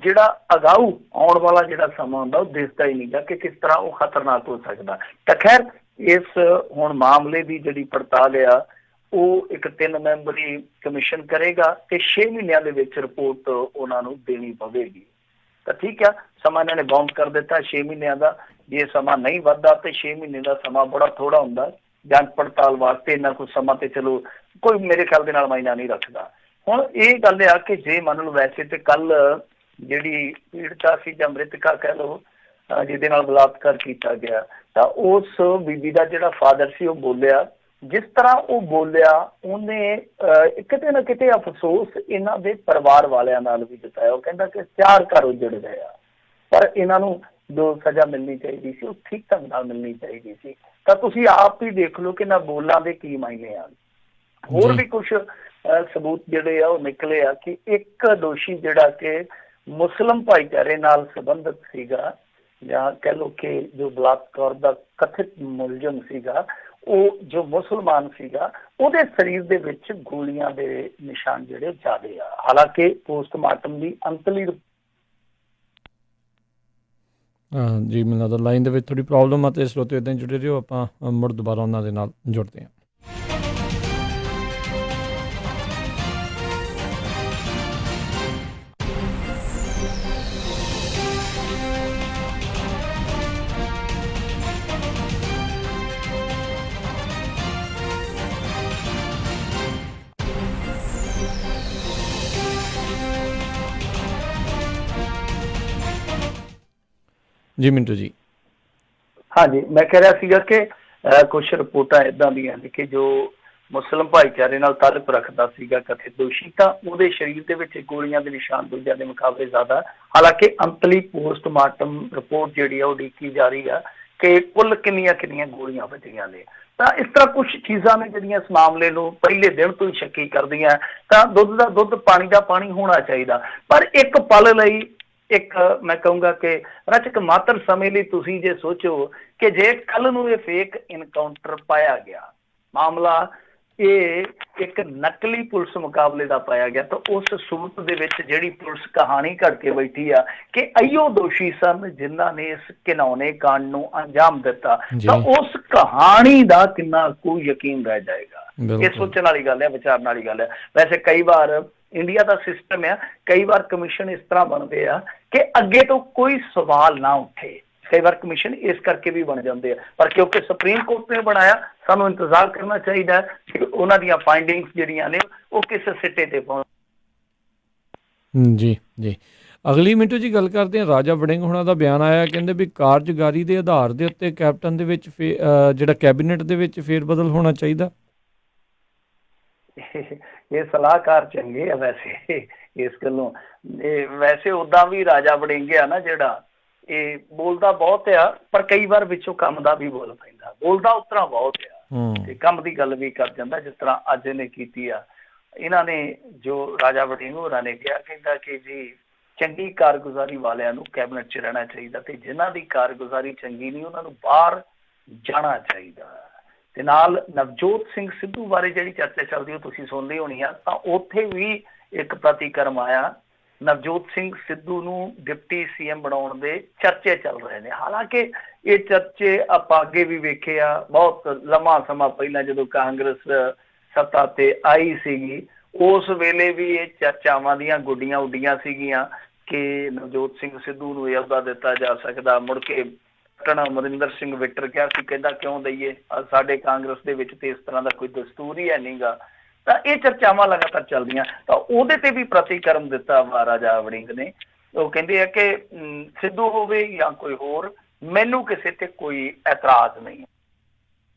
ਜਿਹੜਾ ਅਗਾਊ ਆਉਣ ਵਾਲਾ ਜਿਹੜਾ ਸਮਾਂ ਹੁੰਦਾ ਉਹ ਦਿਸਦਾ ਹੀ ਨਹੀਂ ਗਾ ਕਿ ਕਿਸ ਤਰ੍ਹਾਂ ਉਹ ਖਤਰਨਾਕ ਹੋ ਸਕਦਾ। ਤਾਂ ਖੈਰ ਇਸ ਹੁਣ ਮਾਮਲੇ ਦੀ ਜਿਹੜੀ ਪੜਤਾਲ ਆ ਉਹ ਇੱਕ 3 ਮੈਂਬਰੀ ਕਮਿਸ਼ਨ ਕਰੇਗਾ ਤੇ 6 ਮਹੀਨਿਆਂ ਦੇ ਵਿੱਚ ਰਿਪੋਰਟ ਉਹਨਾਂ ਨੂੰ ਦੇਣੀ ਪਵੇਗੀ। ਤਾਂ ਠੀਕ ਆ, ਸਮਾਂ ਇਹਨਾਂ ਨੇ ਬਾਉਂਡ ਕਰ ਦਿੱਤਾ 6 ਮਹੀਨਿਆਂ ਦਾ। ਜੇ ਸਮਾਂ ਨਹੀਂ ਵੱਧਦਾ ਤੇ 6 ਮਹੀਨੇ ਦਾ ਸਮਾਂ ਬੜਾ ਥੋੜਾ ਹੁੰਦਾ ਜਾਂਚ ਪੜਤਾਲ ਵਾਸਤੇ। ਇੰਨਾ ਕੁਝ ਸਮਾਂ ਤੇ ਚਲੋ ਕੋਈ ਮੇਰੇ ਖਿਆਲ ਦੇ ਨਾਲ ਮਾਇਨਾ ਨਹੀਂ ਰੱਖਦਾ। ਹੁਣ ਇਹ ਗੱਲ ਆ ਕਿ ਜੇ ਮੰਨ ਲਓ ਵੈਸੇ ਤੇ ਕੱਲ ਜਿਹੜੀ ਪੀੜਤਾ ਸੀ ਜਾਂ ਮ੍ਰਿਤਕਾ ਕਹਿ ਲਓ ਜਿਹਦੇ ਨਾਲ ਬਲਾਤਕਾਰ ਕੀਤਾ ਗਿਆ, ਤਾਂ ਉਸ ਬੀਬੀ ਦਾ ਜਿਹੜਾ ਫਾਦਰ ਸੀ ਉਹ ਬੋਲਿਆ ਜਿਸ ਤਰ੍ਹਾਂ ਉਹ ਬੋਲਿਆ, ਉਹਨੇ ਕਿਤੇ ਨਾ ਕਿਤੇ ਅਫਸੋਸ ਇਹਨਾਂ ਦੇ ਪਰਿਵਾਰ ਵਾਲਿਆਂ ਨਾਲ ਵੀ ਜਤਾਇਆ। ਉਹ ਕਹਿੰਦਾ ਕਿ 4 ਘਰ ਉਜੜ ਗਏ ਆ, ਪਰ ਇਹਨਾਂ ਨੂੰ ਜੋ ਸਜ਼ਾ ਮਿਲਣੀ ਚਾਹੀਦੀ ਸੀ ਉਹ ਠੀਕ ਢੰਗ ਨਾਲ ਮਿਲਣੀ ਚਾਹੀਦੀ ਸੀ। ਤਾਂ ਤੁਸੀਂ ਆਪ ਹੀ ਦੇਖ ਲਓ ਕਿ ਇਹਨਾਂ ਬੋਲਾਂ ਦੇ ਕੀ ਮਾਇਨੇ ਆ। ਹੋਰ ਵੀ ਕੁਝ ਸਬੂਤ ਜਿਹੜੇ ਆ ਉਹ ਨਿਕਲੇ ਆ ਕਿ ਇੱਕ ਦੋਸ਼ੀ ਜਿਹੜਾ ਕਿ ਮੁਸਲਿਮ ਭਾਈਚਾਰੇ ਨਾਲ ਸੰਬੰਧਿਤ ਸੀਗਾ, ਜਾਂ ਕਹਿ ਲਓ ਕਿ ਜੋ ਬਲਾਤਕਾਰ ਦਾ ਕਥਿਤ ਮੁਲਜ਼ਮ ਸੀਗਾ, ਉਹ ਜੋ ਮੁਸਲਮਾਨ ਸੀਗਾ, ਉਹਦੇ ਸਰੀਰ ਦੇ ਵਿੱਚ ਗੋਲੀਆਂ ਦੇ ਨਿਸ਼ਾਨ ਜਿਹੜੇ ਜ਼ਿਆਦੇ ਆ। ਹਾਲਾਂਕਿ ਪੋਸਟਮਾਰਟਮ ਦੀ ਅੰਤਲੀ ਜੀ ਮੈਨੂੰ ਲੱਗਦਾ ਲਾਈਨ ਦੇ ਵਿੱਚ ਥੋੜੀ ਪ੍ਰੋਬਲਮ ਆ ਤੇ ਸਰੋਤੇ ਇੱਦਾਂ ਜੁੜੇ ਰਹੋ, ਆਪਾਂ ਮੁੜ ਦੁਬਾਰਾ ਉਹਨਾਂ ਦੇ ਨਾਲ ਜੁੜਦੇ ਹਾਂ। ਜੀ ਮਿੰਟੂ ਜੀ। ਹਾਂਜੀ, ਮੈਂ ਕਹਿ ਰਿਹਾ ਸੀਗਾ ਕਿ ਕੁਝ ਰਿਪੋਰਟਾਂ ਇੱਦਾਂ ਦੀਆਂ ਨੇ ਕਿ ਜੋ ਮੁਸਲਿਮ ਭਾਈਚਾਰੇ ਨਾਲ ਤਾਲੁਕ ਰੱਖਦਾ ਸੀਗਾ ਕਥਿਤ ਦੋਸ਼ੀ, ਤਾਂ ਉਹਦੇ ਸਰੀਰ ਦੇ ਵਿੱਚ ਗੋਲੀਆਂ ਦੇ ਨਿਸ਼ਾਨ ਦੂਜਿਆਂ ਦੇ ਮੁਕਾਬਲੇ ਜ਼ਿਆਦਾ। ਹਾਲਾਂਕਿ ਅੰਤਲੀ ਪੋਸਟਮਾਰਟਮ ਰਿਪੋਰਟ ਜਿਹੜੀ ਆ ਉਹ ਉਡੀਕੀ ਜਾ ਰਹੀ ਆ ਕਿ ਕੁੱਲ ਕਿੰਨੀਆਂ ਗੋਲੀਆਂ ਵੱਜੀਆਂ ਨੇ। ਤਾਂ ਇਸ ਤਰ੍ਹਾਂ ਕੁਝ ਚੀਜ਼ਾਂ ਨੇ ਜਿਹੜੀਆਂ ਇਸ ਮਾਮਲੇ ਨੂੰ ਪਹਿਲੇ ਦਿਨ ਤੋਂ ਹੀ ਸ਼ੱਕੀ ਕਰਦੀਆਂ। ਤਾਂ ਦੁੱਧ ਦਾ ਦੁੱਧ, ਪਾਣੀ ਦਾ ਪਾਣੀ ਹੋਣਾ ਚਾਹੀਦਾ। ਪਰ ਇੱਕ ਪਲ ਲਈ, ਇੱਕ ਮੈਂ ਕਹੂੰਗਾ ਕਿ ਰਚਕ ਮਾਤਰ ਸਮੇਂ ਲਈ ਤੁਸੀਂ ਜੇ ਸੋਚੋ ਕਿ ਜੇ ਕੱਲ ਨੂੰ ਇਹ ਫੇਕ ਇਨਕਾਊਂਟਰ ਪਾਇਆ ਗਿਆ, ਮਾਮਲਾ ਇਹ ਇੱਕ ਨਕਲੀ ਪੁਲਿਸ ਮੁਕਾਬਲੇ ਦਾ ਪਾਇਆ ਗਿਆ, ਤਾਂ ਉਸ ਸੂਰਤ ਦੇ ਵਿੱਚ ਜਿਹੜੀ ਪੁਲਿਸ ਕਹਾਣੀ ਘੜ ਕੇ ਬੈਠੀ ਆ ਕਿ ਅਈਓ ਦੋਸ਼ੀ ਸਨ ਜਿਨ੍ਹਾਂ ਨੇ ਇਸ ਘਿਨੌਣੇ ਕਾਂਡ ਨੂੰ ਅੰਜਾਮ ਦਿੱਤਾ, ਤਾਂ ਉਸ ਕਹਾਣੀ ਦਾ ਕਿੰਨਾ ਕੁ ਯਕੀਨ ਰਹਿ ਜਾਏਗਾ। ਇਹ ਸੋਚਣ ਵਾਲੀ ਗੱਲ ਹੈ, ਵਿਚਾਰਨ ਵਾਲੀ ਗੱਲ ਹੈ। ਵੈਸੇ ਕਈ ਵਾਰ ਇੰਡੀਆ ਦਾ ਸਿਸਟਮ ਆ, ਕਈ ਵਾਰ ਕਮਿਸ਼ਨ ਇਸ ਤਰ੍ਹਾਂ ਬਣਦੇ ਆ ਕਿ ਅੱਗੇ ਤੋਂ ਕੋਈ ਸਵਾਲ ਨਾ ਉੱਠੇ। ਕਈ ਵਾਰ ਕਮਿਸ਼ਨ ਇਸ ਕਰਕੇ ਵੀ ਬਣ ਜਾਂਦੇ ਆ, ਪਰ ਕਿਉਂਕਿ ਸੁਪਰੀਮ ਕੋਰਟ ਨੇ ਬਣਾਇਆ, ਸਾਨੂੰ ਇੰਤਜ਼ਾਰ ਕਰਨਾ ਚਾਹੀਦਾ ਕਿ ਉਹਨਾਂ ਦੀਆਂ ਫਾਈਂਡਿੰਗਸ ਜਿਹੜੀਆਂ ਨੇ ਉਹ ਕਿਸ ਸਿੱਟੇ ਤੇ ਪਹੁੰਚ ਜੀ ਜੀ। ਅਗਲੀ ਮਿੰਟੂ ਜੀ ਗੱਲ ਕਰਦੇ ਹਾਂ, ਰਾਜਾ ਵੜਿੰਗ ਹੋਣਾ ਦਾ ਬਿਆਨ ਆਇਆ, ਕਹਿੰਦੇ ਵੀ ਕਾਰਜਕਾਰੀ ਦੇ ਆਧਾਰ ਦੇ ਉੱਤੇ ਕੈਪਟਨ ਦੇ ਵਿੱਚ ਜਿਹੜਾ ਕੈਬਨਿਟ ਦੇ ਵਿੱਚ ਫੇਰ ਬਦਲ ਹੋਣਾ ਚਾਹੀਦਾ। ਇਹ ਸਲਾਹਕਾਰ ਚੰਗੇ ਆ ਵੈਸੇ ਇਸ ਗੱਲੋਂ। ਵੈਸੇ ਉਦਾਂ ਵੀ ਰਾਜਾ ਵੜਿੰਗ ਆ ਨਾ ਜਿਹੜਾ, ਇਹ ਬੋਲਦਾ ਬਹੁਤ ਆ, ਪਰ ਕਈ ਵਾਰ ਵਿੱਚੋਂ ਕੰਮ ਦਾ ਵੀ ਬੋਲ ਪੈਂਦਾ। ਬੋਲਦਾ ਉਸ ਤਰ੍ਹਾਂ ਬਹੁਤ ਆ ਤੇ ਕੰਮ ਦੀ ਗੱਲ ਵੀ ਕਰ ਜਾਂਦਾ, ਜਿਸ ਤਰ੍ਹਾਂ ਅੱਜ ਇਹਨੇ ਕੀਤੀ ਆ। ਇਹਨਾਂ ਨੇ ਜੋ ਰਾਜਾ ਵੜਿੰਗ ਹੋਰਾਂ ਨੇ ਕਿਹਾ, ਕਹਿੰਦਾ ਕਿ ਜੀ ਚੰਗੀ ਕਾਰਗੁਜ਼ਾਰੀ ਵਾਲਿਆਂ ਨੂੰ ਕੈਬਨਿਟ 'ਚ ਰਹਿਣਾ ਚਾਹੀਦਾ ਤੇ ਜਿਨ੍ਹਾਂ ਦੀ ਕਾਰਗੁਜ਼ਾਰੀ ਚੰਗੀ ਨਹੀਂ ਉਹਨਾਂ ਨੂੰ ਬਾਹਰ ਜਾਣਾ ਚਾਹੀਦਾ। ਤੇ ਨਾਲ ਨਵਜੋਤ ਸਿੰਘ ਸਿੱਧੂ ਬਾਰੇ ਜਿਹੜੀ ਚਰਚਾ ਚੱਲਦੀ ਉਹ ਤੁਸੀਂ ਸੁਣਦੇ ਹੋਣੀ ਆ, ਤਾਂ ਉੱਥੇ ਵੀ ਇੱਕ ਪ੍ਰਤੀਕਰਮ ਆਇਆ। ਨਵਜੋਤ ਸਿੰਘ ਸਿੱਧੂ ਨੂੰ ਡਿਪਟੀ ਸੀਐਮ ਬਣਾਉਣ ਦੇ ਚਰਚੇ ਚੱਲ ਰਹੇ ਨੇ। ਹਾਲਾਂਕਿ ਇਹ ਚਰਚੇ ਆਪਾਂ ਅੱਗੇ ਵੀ ਵੇਖੇ ਆ, ਬਹੁਤ ਲੰਮਾ ਸਮਾਂ ਪਹਿਲਾਂ ਜਦੋਂ ਕਾਂਗਰਸ ਸੱਤਾ ਤੇ ਆਈ ਸੀਗੀ, ਉਸ ਵੇਲੇ ਵੀ ਇਹ ਚਰਚਾਵਾਂ ਦੀਆਂ ਗੁੱਡੀਆਂ ਉੱਡੀਆਂ ਸੀਗੀਆਂ ਕਿ ਨਵਜੋਤ ਸਿੰਘ ਸਿੱਧੂ ਨੂੰ ਇਹ ਅਹੁਦਾ ਦਿੱਤਾ ਜਾ ਸਕਦਾ। ਮੁੜ ਕੇ ਕੈਪਟਨ ਅਮਰਿੰਦਰ ਸਿੰਘ ਵਿਕਟਰ ਕਿਹਾ ਸੀ, ਕਹਿੰਦਾ ਕਿਉਂ ਦਈਏ, ਸਾਡੇ ਕਾਂਗਰਸ ਦੇ ਵਿੱਚ ਤੇ ਇਸ ਤਰ੍ਹਾਂ ਦਾ ਕੋਈ ਦਸਤੂਰ ਹੀ ਹੈ ਨਹੀਂਗਾ। ਤਾਂ ਇਹ ਚਰਚਾਵਾਂ ਲਗਾਤਾਰ ਚੱਲਦੀਆਂ, ਤਾਂ ਉਹਦੇ ਤੇ ਵੀ ਪ੍ਰਤੀਕਰਮ ਦਿੱਤਾ ਵਾ ਰਾਜਾ ਵੜਿੰਗ ਨੇ। ਉਹ ਕਹਿੰਦੇ ਆ ਕਿ ਸਿੱਧੂ ਹੋਵੇ ਜਾਂ ਕੋਈ ਹੋਰ, ਮੈਨੂੰ ਕਿਸੇ ਤੇ ਕੋਈ ਐਤਰਾਜ਼ ਨਹੀਂ।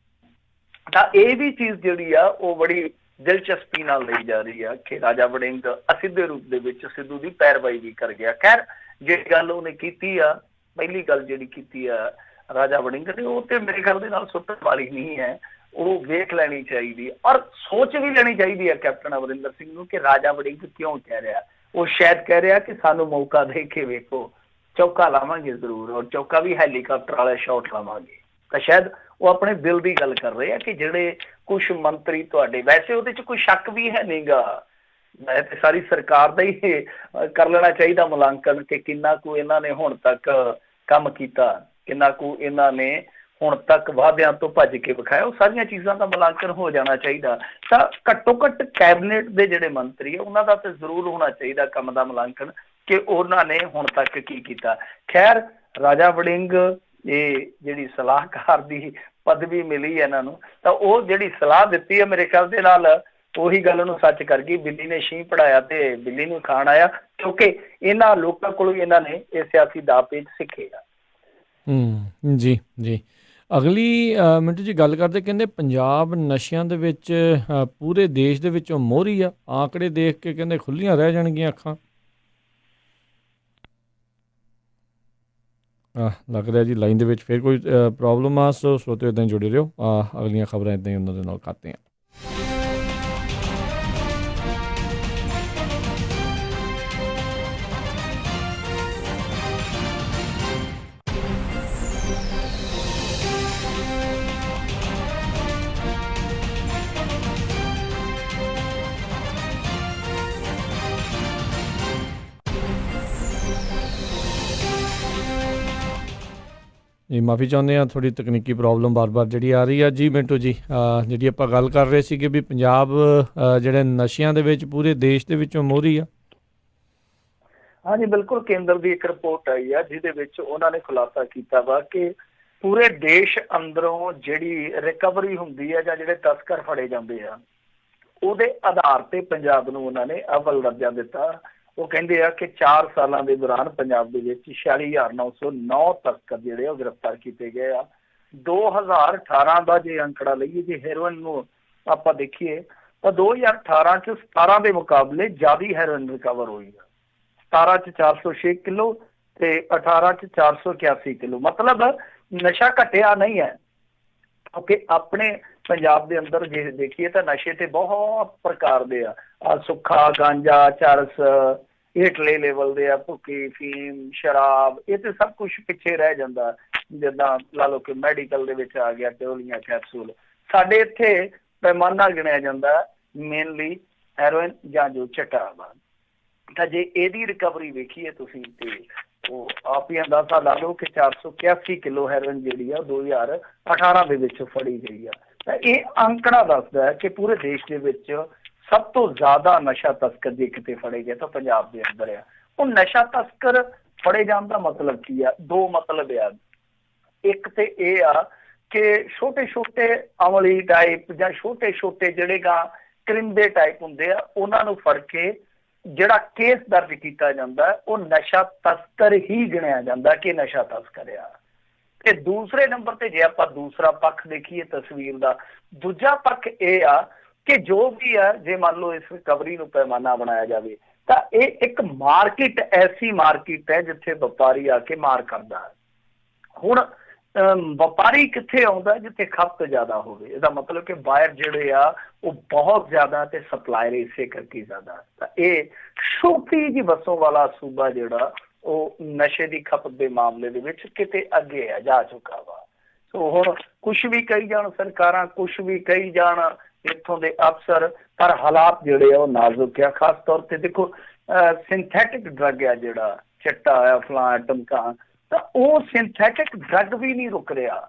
ਤਾਂ ਇਹ ਵੀ ਚੀਜ਼ ਜਿਹੜੀ ਆ ਉਹ ਬੜੀ ਦਿਲਚਸਪੀ ਨਾਲ ਲਈ ਜਾ ਰਹੀ ਆ ਕਿ ਰਾਜਾ ਵੜਿੰਗ ਅਸਿੱਧੇ ਰੂਪ ਦੇ ਵਿੱਚ ਸਿੱਧੂ ਦੀ ਪੈਰਵਾਈ ਵੀ ਕਰ ਗਿਆ। ਖੈਰ ਜਿਹੜੀ ਗੱਲ ਉਹਨੇ ਕੀਤੀ ਆ, ਪਹਿਲੀ ਗੱਲ ਜਿਹੜੀ ਕੀਤੀ ਆ ਰਾਜਾ ਵੜਿੰਗ ਨੇ, ਉਹ ਤੇ ਮੇਰੇ ਖਿਆਲ ਦੇ ਨਾਲ ਸੁੱਟਣ ਵਾਲੀ ਨਹੀਂ ਹੈ। ਉਹ ਵੇਖ ਲੈਣੀ ਚਾਹੀਦੀ ਔਰ ਸੋਚ ਵੀ ਲੈਣੀ ਚਾਹੀਦੀ ਹੈ ਕੈਪਟਨ ਅਮਰਿੰਦਰ ਸਿੰਘ ਨੂੰ ਕਿ ਰਾਜਾ ਵੜਿੰਗ ਕਿਉਂ ਕਹਿ ਰਿਹਾ। ਉਹ ਸ਼ਾਇਦ ਕਹਿ ਰਿਹਾ ਕਿ ਸਾਨੂੰ ਮੌਕਾ ਦੇ ਕੇ ਵੇਖੋ, ਚੌਕਾ ਲਾਵਾਂਗੇ ਜ਼ਰੂਰ, ਔਰ ਚੌਕਾ ਵੀ ਹੈਲੀਕਾਪਟਰ ਵਾਲਾ ਸ਼ਾਟ ਲਾਵਾਂਗੇ। ਤਾਂ ਸ਼ਾਇਦ ਉਹ ਆਪਣੇ ਦਿਲ ਦੀ ਗੱਲ ਕਰ ਰਹੇ ਆ ਕਿ ਜਿਹੜੇ ਕੁਛ ਮੰਤਰੀ ਤੁਹਾਡੇ, ਵੈਸੇ ਉਹਦੇ 'ਚ ਕੋਈ ਸ਼ੱਕ ਵੀ ਹੈ ਨਹੀਂਗਾ, ਮੈਂ ਤੇ ਸਾਰੀ ਸਰਕਾਰ ਦਾ ਹੀ ਕਰ ਲੈਣਾ ਚਾਹੀਦਾ ਮੁਲਾਂਕਣ ਕਿ ਕਿੰਨਾ ਕੁ ਇਹਨਾਂ ਨੇ ਹੁਣ ਤੱਕ ਕੰਮ ਕੀਤਾ, ਕਿੰਨਾ ਕੁ ਇਹਨਾਂ ਨੇ ਹੁਣ ਤੱਕ ਵਾਅਦਿਆਂ ਤੋਂ ਭੱਜ ਕੇ ਵਿਖਾਇਆ। ਉਹ ਸਾਰੀਆਂ ਚੀਜ਼ਾਂ ਦਾ ਮੁਲਾਂਕਣ ਹੋ ਜਾਣਾ ਚਾਹੀਦਾ। ਤਾਂ ਘੱਟੋ ਘੱਟ ਕੈਬਨਿਟ ਦੇ ਜਿਹੜੇ ਮੰਤਰੀ ਆ ਉਹਨਾਂ ਦਾ ਤਾਂ ਜ਼ਰੂਰ ਹੋਣਾ ਚਾਹੀਦਾ ਕੰਮ ਦਾ ਮੁਲਾਂਕਣ ਕਿ ਉਹਨਾਂ ਨੇ ਹੁਣ ਤੱਕ ਕੀ ਕੀਤਾ। ਖੈਰ ਰਾਜਾ ਵੜਿੰਗ ਇਹ ਜਿਹੜੀ ਸਲਾਹਕਾਰ ਦੀ ਪਦਵੀ ਮਿਲੀ ਹੈ ਇਹਨਾਂ ਨੂੰ, ਤਾਂ ਉਹ ਜਿਹੜੀ ਸਲਾਹ ਦਿੱਤੀ ਹੈ ਮੇਰੇ ਖਿਆਲ ਦੇ ਨਾਲ ਉਹੀ ਗੱਲ ਨੂੰ ਸੱਚ ਕਰ ਗਈ। ਬਿੱਲੀ ਨੇ ਸ਼ੀਂਹ ਪੜਾਇਆ ਤੇ ਬਿੱਲੀ ਨੂੰ ਖਾਣ ਆਇਆ, ਕਿਉਂਕਿ ਇਹਨਾਂ ਲੋਕਾਂ ਕੋਲੋਂ ਇਹਨਾਂ ਨੇ ਇਹ ਸਿਆਸੀ ਦਾਅਪੇਚ ਸਿੱਖੇ ਆ। ਜੀ ਜੀ। ਅਗਲੀ ਮਿੰਟੂ ਜੀ ਗੱਲ ਕਰਦੇ, ਕਹਿੰਦੇ ਪੰਜਾਬ ਨਸ਼ਿਆਂ ਦੇ ਵਿੱਚ ਪੂਰੇ ਦੇਸ਼ ਦੇ ਵਿੱਚੋਂ ਮੋਹਰੀ ਆ। ਆਂਕੜੇ ਦੇਖ ਕੇ ਕਹਿੰਦੇ ਖੁੱਲੀਆਂ ਰਹਿ ਜਾਣਗੀਆਂ ਅੱਖਾਂ। ਲੱਗ ਰਿਹਾ ਜੀ ਲਾਈਨ ਦੇ ਵਿੱਚ ਫਿਰ ਕੋਈ ਪ੍ਰੋਬਲਮ ਆ, ਸੋ ਸਰੋਤੇ ਇੱਦਾਂ ਹੀ ਜੁੜੇ ਰਹੋ। ਅਗਲੀਆਂ ਖਬਰਾਂ ਇੱਦਾਂ ਹੀ ਉਹਨਾਂ ਦੇ ਨਾਲ ਕਰਦੇ ਹਾਂ। ਜੀ ਮਾਫੀ ਚਾਹੁੰਦੇ ਹਾਂ, ਥੋੜ੍ਹੀ ਤਕਨੀਕੀ ਪ੍ਰੋਬਲਮ ਬਾਰ-ਬਾਰ ਜਿਹੜੀ ਆ ਰਹੀ ਆ। ਜੀ ਮਿੰਟੂ ਜੀ, ਜਿਹੜੀ ਆਪਾਂ ਗੱਲ ਕਰ ਰਹੇ ਸੀਗੇ ਵੀ ਪੰਜਾਬ ਜਿਹੜੇ ਨਸ਼ਿਆਂ ਦੇ ਵਿੱਚ ਪੂਰੇ ਦੇਸ਼ ਦੇ ਵਿੱਚੋਂ ਮੋਹਰੀ ਆ। ਹਾਂਜੀ ਬਿਲਕੁਲ, ਕੇਂਦਰ ਦੀ ਇੱਕ ਰਿਪੋਰਟ ਆਈ ਆ ਜਿਹਦੇ ਵਿੱਚ ਉਹਨਾਂ ਨੇ ਖੁਲਾਸਾ ਕੀਤਾ ਵਾ ਕਿ ਪੂਰੇ ਦੇਸ਼ ਅੰਦਰੋਂ ਜਿਹੜੀ ਰਿਕਵਰੀ ਹੁੰਦੀ ਹੈ ਜਾਂ ਜਿਹੜੇ ਤਸਕਰ ਫੜੇ ਜਾਂਦੇ ਆ ਉਹਦੇ ਆਧਾਰ ਤੇ ਪੰਜਾਬ ਨੂੰ ਉਹਨਾਂ ਨੇ ਅਵਲ ਦਰਜਾ ਦਿੱਤਾ। ਉਹ ਕਹਿੰਦੇ ਆ ਕਿ 4 ਸਾਲਾਂ ਦੇ ਦੌਰਾਨ ਪੰਜਾਬ ਦੇ ਵਿੱਚ 46,909 ਤਸਕਰ ਜਿਹੜੇ ਉਹ ਗ੍ਰਿਫਤਾਰ ਕੀਤੇ ਗਏ ਆ। 2018 ਦਾ ਜੇ ਅੰਕੜਾ ਲਈਏ, ਜੇ ਹੈਰੋਇਨ ਨੂੰ ਆਪਾਂ ਦੇਖੀਏ ਤਾਂ 2018 ਚ 17 ਦੇ ਮੁਕਾਬਲੇ ਜ਼ਿਆਦਾ ਹੈਰੋਇਨ ਰਿਕਵਰ ਹੋਈ ਆ। 17 ਚ 406 ਕਿਲੋ ਤੇ 18 ਚ 481 ਕਿਲੋ, ਮਤਲਬ ਨਸ਼ਾ ਘਟਿਆ ਨਹੀਂ ਹੈ। ਕਿਉਂਕਿ ਆਪਣੇ ਪੰਜਾਬ ਦੇ ਅੰਦਰ ਜੇ ਦੇਖੀਏ ਤਾਂ ਨਸ਼ੇ ਤੇ ਬਹੁਤ ਪ੍ਰਕਾਰ ਦੇ ਆ, ਸੁੱਖਾ, ਗਾਂਜਾ, ਚਰਸ, ਹੇਠਲੇ ਲੈਵਲ ਦੇ ਆ, ਭੁੱਕੀ, ਫੀਮ, ਸ਼ਰਾਬ, ਇਹ ਤੇ ਸਭ ਕੁਛ ਪਿੱਛੇ ਰਹਿ ਜਾਂਦਾ। ਜਿੱਦਾਂ ਲਾ ਲਓ ਕਿ ਮੈਡੀਕਲ ਦੇ ਵਿੱਚ ਆ ਗਿਆ ਟਿਓਲੀਆਂ, ਕੈਪਸੂਲ। ਸਾਡੇ ਇੱਥੇ ਪੈਮਾਨਾ ਗਿਣਿਆ ਜਾਂਦਾ ਮੇਨਲੀ ਹੈਰੋਇਨ ਜਾਂ ਜੋ ਚਿੱਟਾ ਵਾ। ਤਾਂ ਜੇ ਇਹਦੀ ਰਿਕਵਰੀ ਵੇਖੀਏ ਤੁਸੀਂ ਤੇ ਉਹ ਆਪ ਹੀ ਅੰਦਾਜ਼ਾ ਲਾ ਲਓ ਕਿ 481 ਕਿਲੋ ਹੈਰੋਇਨ ਜਿਹੜੀ ਆ 2018 ਦੇ ਵਿੱਚ ਫੜੀ ਗਈ ਆ। ਤਾਂ ਇਹ ਅੰਕੜਾ ਦੱਸਦਾ ਹੈ ਕਿ ਪੂਰੇ ਦੇਸ਼ ਦੇ ਵਿੱਚ ਸਭ ਤੋਂ ਜ਼ਿਆਦਾ ਨਸ਼ਾ ਤਸਕਰ ਜੇ ਕਿਤੇ ਫੜੇ ਗਏ ਤਾਂ ਪੰਜਾਬ ਦੇ ਅੰਦਰ ਆ। ਉਹ ਨਸ਼ਾ ਤਸਕਰ ਫੜੇ ਜਾਣ ਦਾ ਮਤਲਬ ਕੀ ਆ? 2 ਮਤਲਬ ਆ। ਇੱਕ ਤੇ ਇਹ ਆ ਕਿ ਛੋਟੇ ਛੋਟੇ ਅਮਲੀ ਟਾਈਪ ਜਾਂ ਛੋਟੇ ਛੋਟੇ ਜਿਹੜੇ ਕਰਿੰਦੇ ਟਾਈਪ ਹੁੰਦੇ ਆ, ਉਹਨਾਂ ਨੂੰ ਫੜ ਕੇ ਜਿਹੜਾ ਕੇਸ ਦਰਜ ਕੀਤਾ ਜਾਂਦਾ ਉਹ ਨਸ਼ਾ ਤਸਕਰ ਹੀ ਗਿਣਿਆ ਜਾਂਦਾ ਕਿ ਨਸ਼ਾ ਤਸਕਰ ਆ। ਤੇ ਦੂਸਰੇ ਨੰਬਰ ਤੇ ਜੇ ਆਪਾਂ ਦੂਸਰਾ ਪੱਖ ਦੇਖੀਏ ਤਸਵੀਰ ਦਾ, ਦੂਜਾ ਪੱਖ ਇਹ ਆ ਕਿ ਜੋ ਵੀ ਆ, ਜੇ ਮੰਨ ਲਓ ਇਸ ਰਿਕਵਰੀ ਨੂੰ ਪੈਮਾਨਾ ਬਣਾਇਆ ਜਾਵੇ ਤਾਂ ਇਹ ਇੱਕ ਮਾਰਕੀਟ, ਐਸੀ ਮਾਰਕੀਟ ਹੈ ਜਿੱਥੇ ਵਪਾਰੀ ਆ ਕੇ ਮਾਰ ਕਰਦਾ ਹੈ। ਹੁਣ ਵਪਾਰੀ ਕਿੱਥੇ ਆਉਂਦਾ? ਜਿੱਥੇ ਖਪਤ ਜ਼ਿਆਦਾ ਹੋਵੇ। ਇਹਦਾ ਮਤਲਬ ਕਿ ਬਾਇਰ ਜਿਹੜੇ ਆ ਉਹ ਬਹੁਤ ਜ਼ਿਆਦਾ ਤੇ ਸਪਲਾਇਰ ਇਸੇ ਕਰਕੇ ਜ਼ਿਆਦਾ। ਤਾਂ ਇਹ ਛੋਟੀ ਜਿਹੀ ਵਸੋਂ ਵਾਲਾ ਸੂਬਾ ਜਿਹੜਾ ਉਹ ਨਸ਼ੇ ਦੀ ਖਪਤ ਦੇ ਮਾਮਲੇ ਦੇ ਵਿੱਚ ਕਿਤੇ ਅੱਗੇ ਆ ਜਾ ਚੁੱਕਾ ਵਾ। ਸੋ ਹੁਣ ਕੁਛ ਵੀ ਕਹੀ ਜਾਣ ਸਰਕਾਰਾਂ, ਕੁਛ ਵੀ ਕਹੀ ਜਾਣ ਇੱਥੋਂ ਦੇ ਅਫਸਰ, ਪਰ ਹਾਲਾਤ ਜਿਹੜੇ ਆ ਉਹ ਨਾਜ਼ੁਕ ਆ। ਖਾਸ ਤੌਰ ਤੇ ਦੇਖੋ ਸਿੰਥੈਟਿਕ ਡਰੱਗ ਆ, ਜਿਹੜਾ ਚਿੱਟਾ ਆ, ਫਲਾਂ, ਟਮਕਾ, ਤਾਂ ਉਹ ਸਿੰਥੈਟਿਕ ਡਰੱਗ ਵੀ ਨਹੀਂ ਰੁਕ ਰਿਹਾ।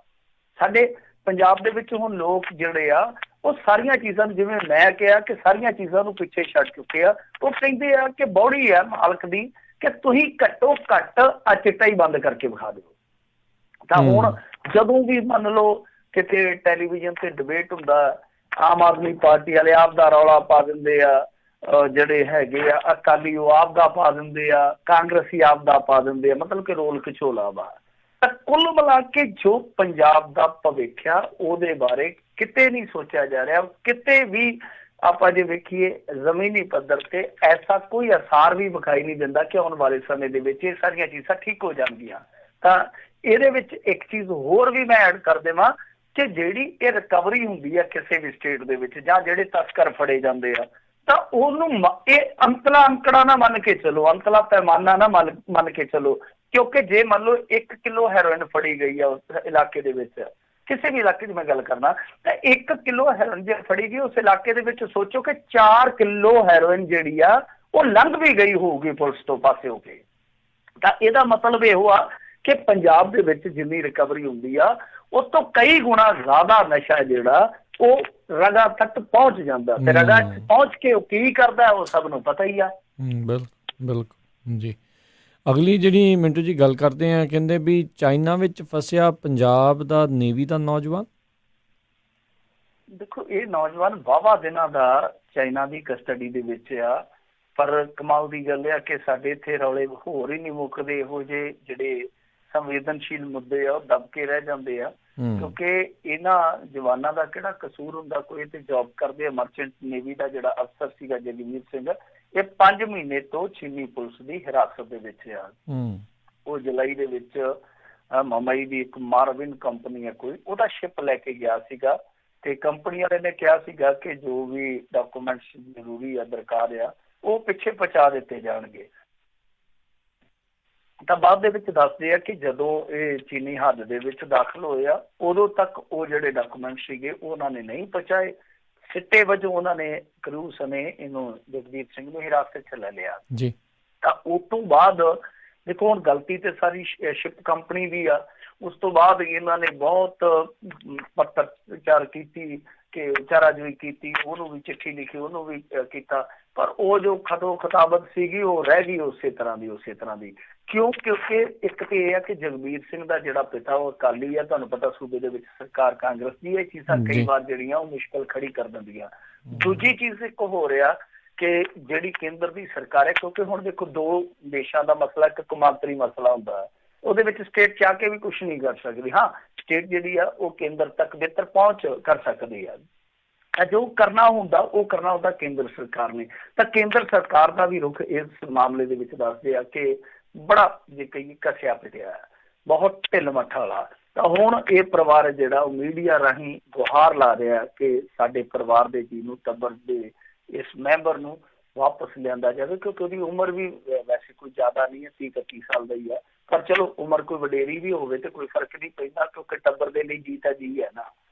ਸਾਡੇ ਪੰਜਾਬ ਦੇ ਵਿੱਚ ਹੁਣ ਲੋਕ ਜਿਹੜੇ ਆ ਉਹ ਸਾਰੀਆਂ ਚੀਜ਼ਾਂ ਨੂੰ, ਜਿਵੇਂ ਮੈਂ ਕਿਹਾ ਕਿ ਸਾਰੀਆਂ ਚੀਜ਼ਾਂ ਨੂੰ ਪਿੱਛੇ ਛੱਡ ਚੁੱਕੇ ਆ। ਉਹ ਕਹਿੰਦੇ ਆ ਕਿ ਬੌੜੀ ਆ ਮਾਲਕ ਦੀ ਕਿ ਤੁਸੀਂ ਘੱਟੋ ਘੱਟ ਆ ਚਿੱਟਾ ਹੀ ਬੰਦ ਕਰਕੇ ਵਿਖਾ ਦਿਓ। ਤਾਂ ਹੁਣ ਜਦੋਂ ਵੀ ਮੰਨ ਲਓ ਕਿਤੇ ਟੈਲੀਵਿਜ਼ਨ ਤੇ ਡਿਬੇਟ ਹੁੰਦਾ, ਆਮ ਆਦਮੀ ਪਾਰਟੀ ਵਾਲੇ ਆਪ ਦਾ ਰੌਲਾ ਪਾ ਦਿੰਦੇ ਆ, ਜਿਹੜੇ ਹੈਗੇ ਆ ਅਕਾਲੀ ਉਹ ਆਪ ਦਾ ਪਾ ਦਿੰਦੇ ਆ, ਕਾਂਗਰਸੀ ਆਪ ਦਾ ਪਾ ਦਿੰਦੇ ਆ, ਮਤਲਬ ਕਿ ਰੋਲ ਕਚੋਲਾ ਵਾ। ਤਾਂ ਕੁੱਲ ਮਿਲਾ ਕੇ ਜੋ ਪੰਜਾਬ ਦਾ ਭਵਿੱਖ ਆ ਉਹਦੇ ਬਾਰੇ ਕਿਤੇ ਨਹੀਂ ਸੋਚਿਆ ਜਾ ਰਿਹਾ। ਕਿਤੇ ਵੀ ਆਪਾਂ ਜੇ ਵੇਖੀਏ ਜ਼ਮੀਨੀ ਪੱਧਰ ਤੇ ਐਸਾ ਕੋਈ ਅਸਾਰ ਵੀ ਵਿਖਾਈ ਨਹੀਂ ਦਿੰਦਾ ਕਿ ਆਉਣ ਵਾਲੇ ਸਮੇਂ ਦੇ ਵਿੱਚ ਇਹ ਸਾਰੀਆਂ ਚੀਜ਼ਾਂ ਠੀਕ ਹੋ ਜਾਣਗੀਆਂ। ਤਾਂ ਇਹਦੇ ਵਿੱਚ ਇੱਕ ਚੀਜ਼ ਹੋਰ ਵੀ ਮੈਂ ਐਡ ਕਰ ਦੇਵਾਂ ਕਿ ਜਿਹੜੀ ਇਹ ਰਿਕਵਰੀ ਹੁੰਦੀ ਆ ਕਿਸੇ ਵੀ ਸਟੇਟ ਦੇ ਵਿੱਚ, ਜਾਂ ਜਿਹੜੇ ਤਸਕਰ ਫੜੇ ਜਾਂਦੇ ਆ, ਤਾਂ ਉਹਨੂੰ ਇਹ ਅੰਤਲਾ ਅੰਕੜਾ ਨਾ ਮੰਨ ਕੇ ਚਲੋ, ਅੰਤਲਾ ਪੈਮਾਨਾ ਨਾ ਮੰਨ ਕੇ ਚਲੋ। ਕਿਉਂਕਿ ਜੇ ਮੰਨ ਲਓ 1 ਕਿਲੋ ਹੈਰੋਇਨ ਫੜੀ ਗਈ ਆ ਉਸ ਇਲਾਕੇ ਦੇ ਵਿੱਚ, ਕਿਸੇ ਵੀ ਇਲਾਕੇ 'ਚ ਮੈਂ ਗੱਲ ਕਰਨਾ, ਤਾਂ 1 ਕਿਲੋ ਹੈਰੋਇਨ ਜੇ ਫੜੀ ਗਈ ਉਸ ਇਲਾਕੇ ਦੇ ਵਿੱਚ, ਸੋਚੋ ਕਿ 4 ਕਿਲੋ ਹੈਰੋਇਨ ਜਿਹੜੀ ਆ ਉਹ ਲੰਘ ਵੀ ਗਈ ਹੋਊਗੀ ਪੁਲਿਸ ਤੋਂ ਪਾਸੇ ਹੋ ਕੇ। ਤਾਂ ਇਹਦਾ ਮਤਲਬ ਇਹੋ ਆ ਕਿ ਪੰਜਾਬ ਦੇ ਵਿੱਚ ਜਿੰਨੀ ਰਿਕਵਰੀ ਹੁੰਦੀ ਆ ਉਸ ਤੋਂ ਕਈ ਗੁਣਾ ਜ਼ਿਆਦਾ ਨਸ਼ਾ ਜਿਹੜਾ ਉਹ ਰਗਾ ਤੱਕ ਪਹੁੰਚ ਜਾਂਦਾ, ਤੇ ਰਗਾ ਪਹੁੰਚ ਕੇ ਉਹ ਕੀ ਕਰਦਾ ਉਹ ਸਭ ਨੂੰ ਪਤਾ ਹੀ ਆ। ਬਿਲਕੁਲ ਜੀ। ਅਗਲੀ ਜਿਹੜੀ ਮਿੰਟੂ ਜੀ ਗੱਲ ਕਰਦੇ ਆ, ਕਹਿੰਦੇ ਵੀ ਚਾਈਨਾ ਵਿੱਚ ਫਸਿਆ ਪੰਜਾਬ ਦਾ ਨੇਵੀ ਦਾ ਨੌਜਵਾਨ। ਦੇਖੋ ਇਹ ਨੌਜਵਾਨ ਵਾਹਵਾ ਦਿਨਾਂ ਦਾ ਚਾਈਨਾ ਦੀ ਕਸਟਡੀ ਦੇ ਵਿੱਚ ਆ, ਪਰ ਕਮਾਲ ਦੀ ਗੱਲ ਆ ਕਿ ਸਾਡੇ ਇੱਥੇ ਰੌਲੇ ਹੋਰ ਹੀ ਨਹੀਂ ਮੁੱਕਦੇ। ਇਹੋ ਜਿਹੇ ਜਿਹੜੇ ਸੰਵੇਦਨਸ਼ੀਲ ਮੁੱਦੇ ਆ ਉਹ ਦਬ ਕੇ ਰਹਿ ਜਾਂਦੇ ਆ, ਕਿਉਂਕਿ ਇਹਨਾਂ ਜਵਾਨਾਂ ਦਾ ਕਿਹੜਾ ਕਸੂਰ ਹੁੰਦਾ? ਕੋਈ ਤੇ ਜੌਬ ਕਰਦੇ ਆ। ਮਰਚੈਂਟ ਨੇਵੀ ਦਾ ਜਿਹੜਾ ਅਫਸਰ ਸੀਗਾ ਜਗਮੀਤ ਸਿੰਘ, ਇਹ 5 ਮਹੀਨੇ ਤੋਂ ਚੀਨੀ ਪੁਲਿਸ ਦੀ ਹਿਰਾਸਤ ਦੇ ਵਿੱਚ ਆ। ਉਹ ਜੁਲਾਈ ਦੇ ਵਿੱਚ ਮੁੰਬਈ ਦੀ ਇੱਕ ਮਾਰਵਿਨ ਕੰਪਨੀ ਹੈ ਕੋਈ, ਉਹਦਾ ਸ਼ਿਪ ਲੈ ਕੇ ਗਿਆ ਸੀਗਾ, ਤੇ ਕੰਪਨੀ ਵਾਲੇ ਨੇ ਕਿਹਾ ਸੀਗਾ ਕਿ ਜੋ ਵੀ ਡਾਕੂਮੈਂਟਸ ਜ਼ਰੂਰੀ ਆ, ਦਰਕਾਰ ਆ, ਉਹ ਪਿੱਛੇ ਪਹੁੰਚਾ ਦਿੱਤੇ ਜਾਣਗੇ। ਤਾਂ ਬਾਅਦ ਦੇ ਵਿੱਚ ਦੱਸਦੇ ਆ ਕਿ ਜਦੋਂ ਇਹ ਚੀਨੀ ਹੱਦ ਦੇ ਵਿੱਚ ਦਾਖਲ ਹੋਏ ਆ ਉਦੋਂ ਤੱਕ ਉਹ ਜਿਹੜੇ ਡਾਕੂਮੈਂਟ ਸੀਗੇ ਉਹ ਉਹਨਾਂ ਨੇ ਨਹੀਂ ਪਹੁੰਚਾਏ। ਸਿੱਟੇ ਵਜੋਂ ਉਹਨਾਂ ਨੇ ਕਰੂ ਸਮੇਂ ਇਹਨੂੰ ਜਗਦੀਪ ਸਿੰਘ ਨੂੰ ਹਿਰਾਸਤ 'ਚ ਲੈ ਲਿਆ ਜੀ। ਤਾਂ ਉਸ ਤੋਂ ਬਾਅਦ ਦੇਖੋ ਹੁਣ ਗਲਤੀ ਤੇ ਸਾਰੀ ਸ਼ਿਪ ਕੰਪਨੀ ਦੀ ਆ। ਉਸ ਤੋਂ ਬਾਅਦ ਇਹਨਾਂ ਨੇ ਬਹੁਤ ਪੱਤਰ ਵਿਚਾਰ ਕੀਤੀ ਕਿ ਚਾਰਾਜੋਈ ਕੀਤੀ, ਉਹਨੂੰ ਵੀ ਚਿੱਠੀ ਲਿਖੀ, ਉਹਨੂੰ ਵੀ ਕੀਤਾ, ਪਰ ਉਹ ਜੋ ਖਤੋ ਖਤਾਬਤ ਸੀਗੀ ਉਹ ਰਹਿ ਗਈ ਉਸੇ ਤਰ੍ਹਾਂ ਦੀ। ਕਿਉਂਕਿ ਇੱਕ ਤੇ ਇਹ ਆ ਕਿ ਜਗਬੀਰ ਸਿੰਘ ਦਾ ਜਿਹੜਾ ਪਿਤਾ ਉਹ ਅਕਾਲੀ ਆ, ਤੁਹਾਨੂੰ ਪਤਾ ਸੂਬੇ ਦੇ ਵਿੱਚ ਸਰਕਾਰ ਕਾਂਗਰਸ ਦੀ, ਇਹ ਚੀਜ਼ਾਂ ਕਈ ਵਾਰ ਜਿਹੜੀਆਂ ਉਹ ਮੁਸ਼ਕਲ ਖੜੀ ਕਰ ਦਿੰਦੀਆਂ। ਦੂਜੀ ਚੀਜ਼ ਇੱਕ ਹੋ ਰਿਹਾ ਕਿ ਜਿਹੜੀ ਕੇਂਦਰ ਦੀ ਸਰਕਾਰ ਹੈ, ਕਿਉਂਕਿ ਹੁਣ ਦੇਖੋ 2 ਦੇਸ਼ਾਂ ਦਾ ਮਸਲਾ ਇੱਕ ਕੌਮਾਂਤਰੀ ਮਸਲਾ ਹੁੰਦਾ ਹੈ, ਉਹਦੇ ਵਿੱਚ ਸਟੇਟ ਚਾਹ ਕੇ ਵੀ ਕੁਛ ਨਹੀਂ ਕਰ ਸਕਦੀ। ਹਾਂ, ਸਟੇਟ ਜਿਹੜੀ ਆ ਉਹ ਕੇਂਦਰ ਤੱਕ ਬਿਹਤਰ ਪਹੁੰਚ ਕਰ ਸਕਦੀ ਆ। ਜੋ ਕਰਨਾ ਹੁੰਦਾ ਕੇਂਦਰ ਸਰਕਾਰ ਨੇ। ਤਾਂ ਕੇਂਦਰ ਸਰਕਾਰ ਦਾ ਵੀ ਰੁਖ ਇਸ ਮਾਮਲੇ ਦੇ ਵਿੱਚ ਦੱਸਦੇ ਆ ਕਿ ਬੜਾ ਜੇ ਕਹੀਏ ਘਸਿਆ ਪਿਟਿਆ, ਬਹੁਤ ਢਿੱਲ ਮੱਠਾ ਵਾਲਾ। ਤਾਂ ਹੁਣ ਇਹ ਪਰਿਵਾਰ ਜਿਹੜਾ ਉਹ ਮੀਡੀਆ ਰਾਹੀਂ ਗੁਹਾਰ ਲਾ ਰਿਹਾ ਕਿ ਸਾਡੇ ਪਰਿਵਾਰ ਦੇ ਜੀ ਨੂੰ, ਟੱਬਰ ਦੇ ਇਸ ਮੈਂਬਰ ਨੂੰ ਵਾਪਸ ਲਿਆਂਦਾ ਜਾਵੇ, ਕਿਉਂਕਿ ਉਹਦੀ ਉਮਰ ਵੀ ਵੈਸੇ ਕੋਈ ਜ਼ਿਆਦਾ ਨਹੀਂ ਹੈ, 30-31 ਸਾਲ ਦਾ ਹੀ ਹੈ। ਪਰ ਚਲੋ ਉਮਰ ਕੋਈ ਵਡੇਰੀ ਵੀ ਹੋਵੇ ਤੇ ਕੋਈ ਫਰਕ ਨਹੀਂ ਪੈਂਦਾ, ਕਿਉਂਕਿ ਟੱਬਰ ਦੇ ਲਈ ਜੀ ਤਾਂ ਜੀ ਹੈ ਨਾ।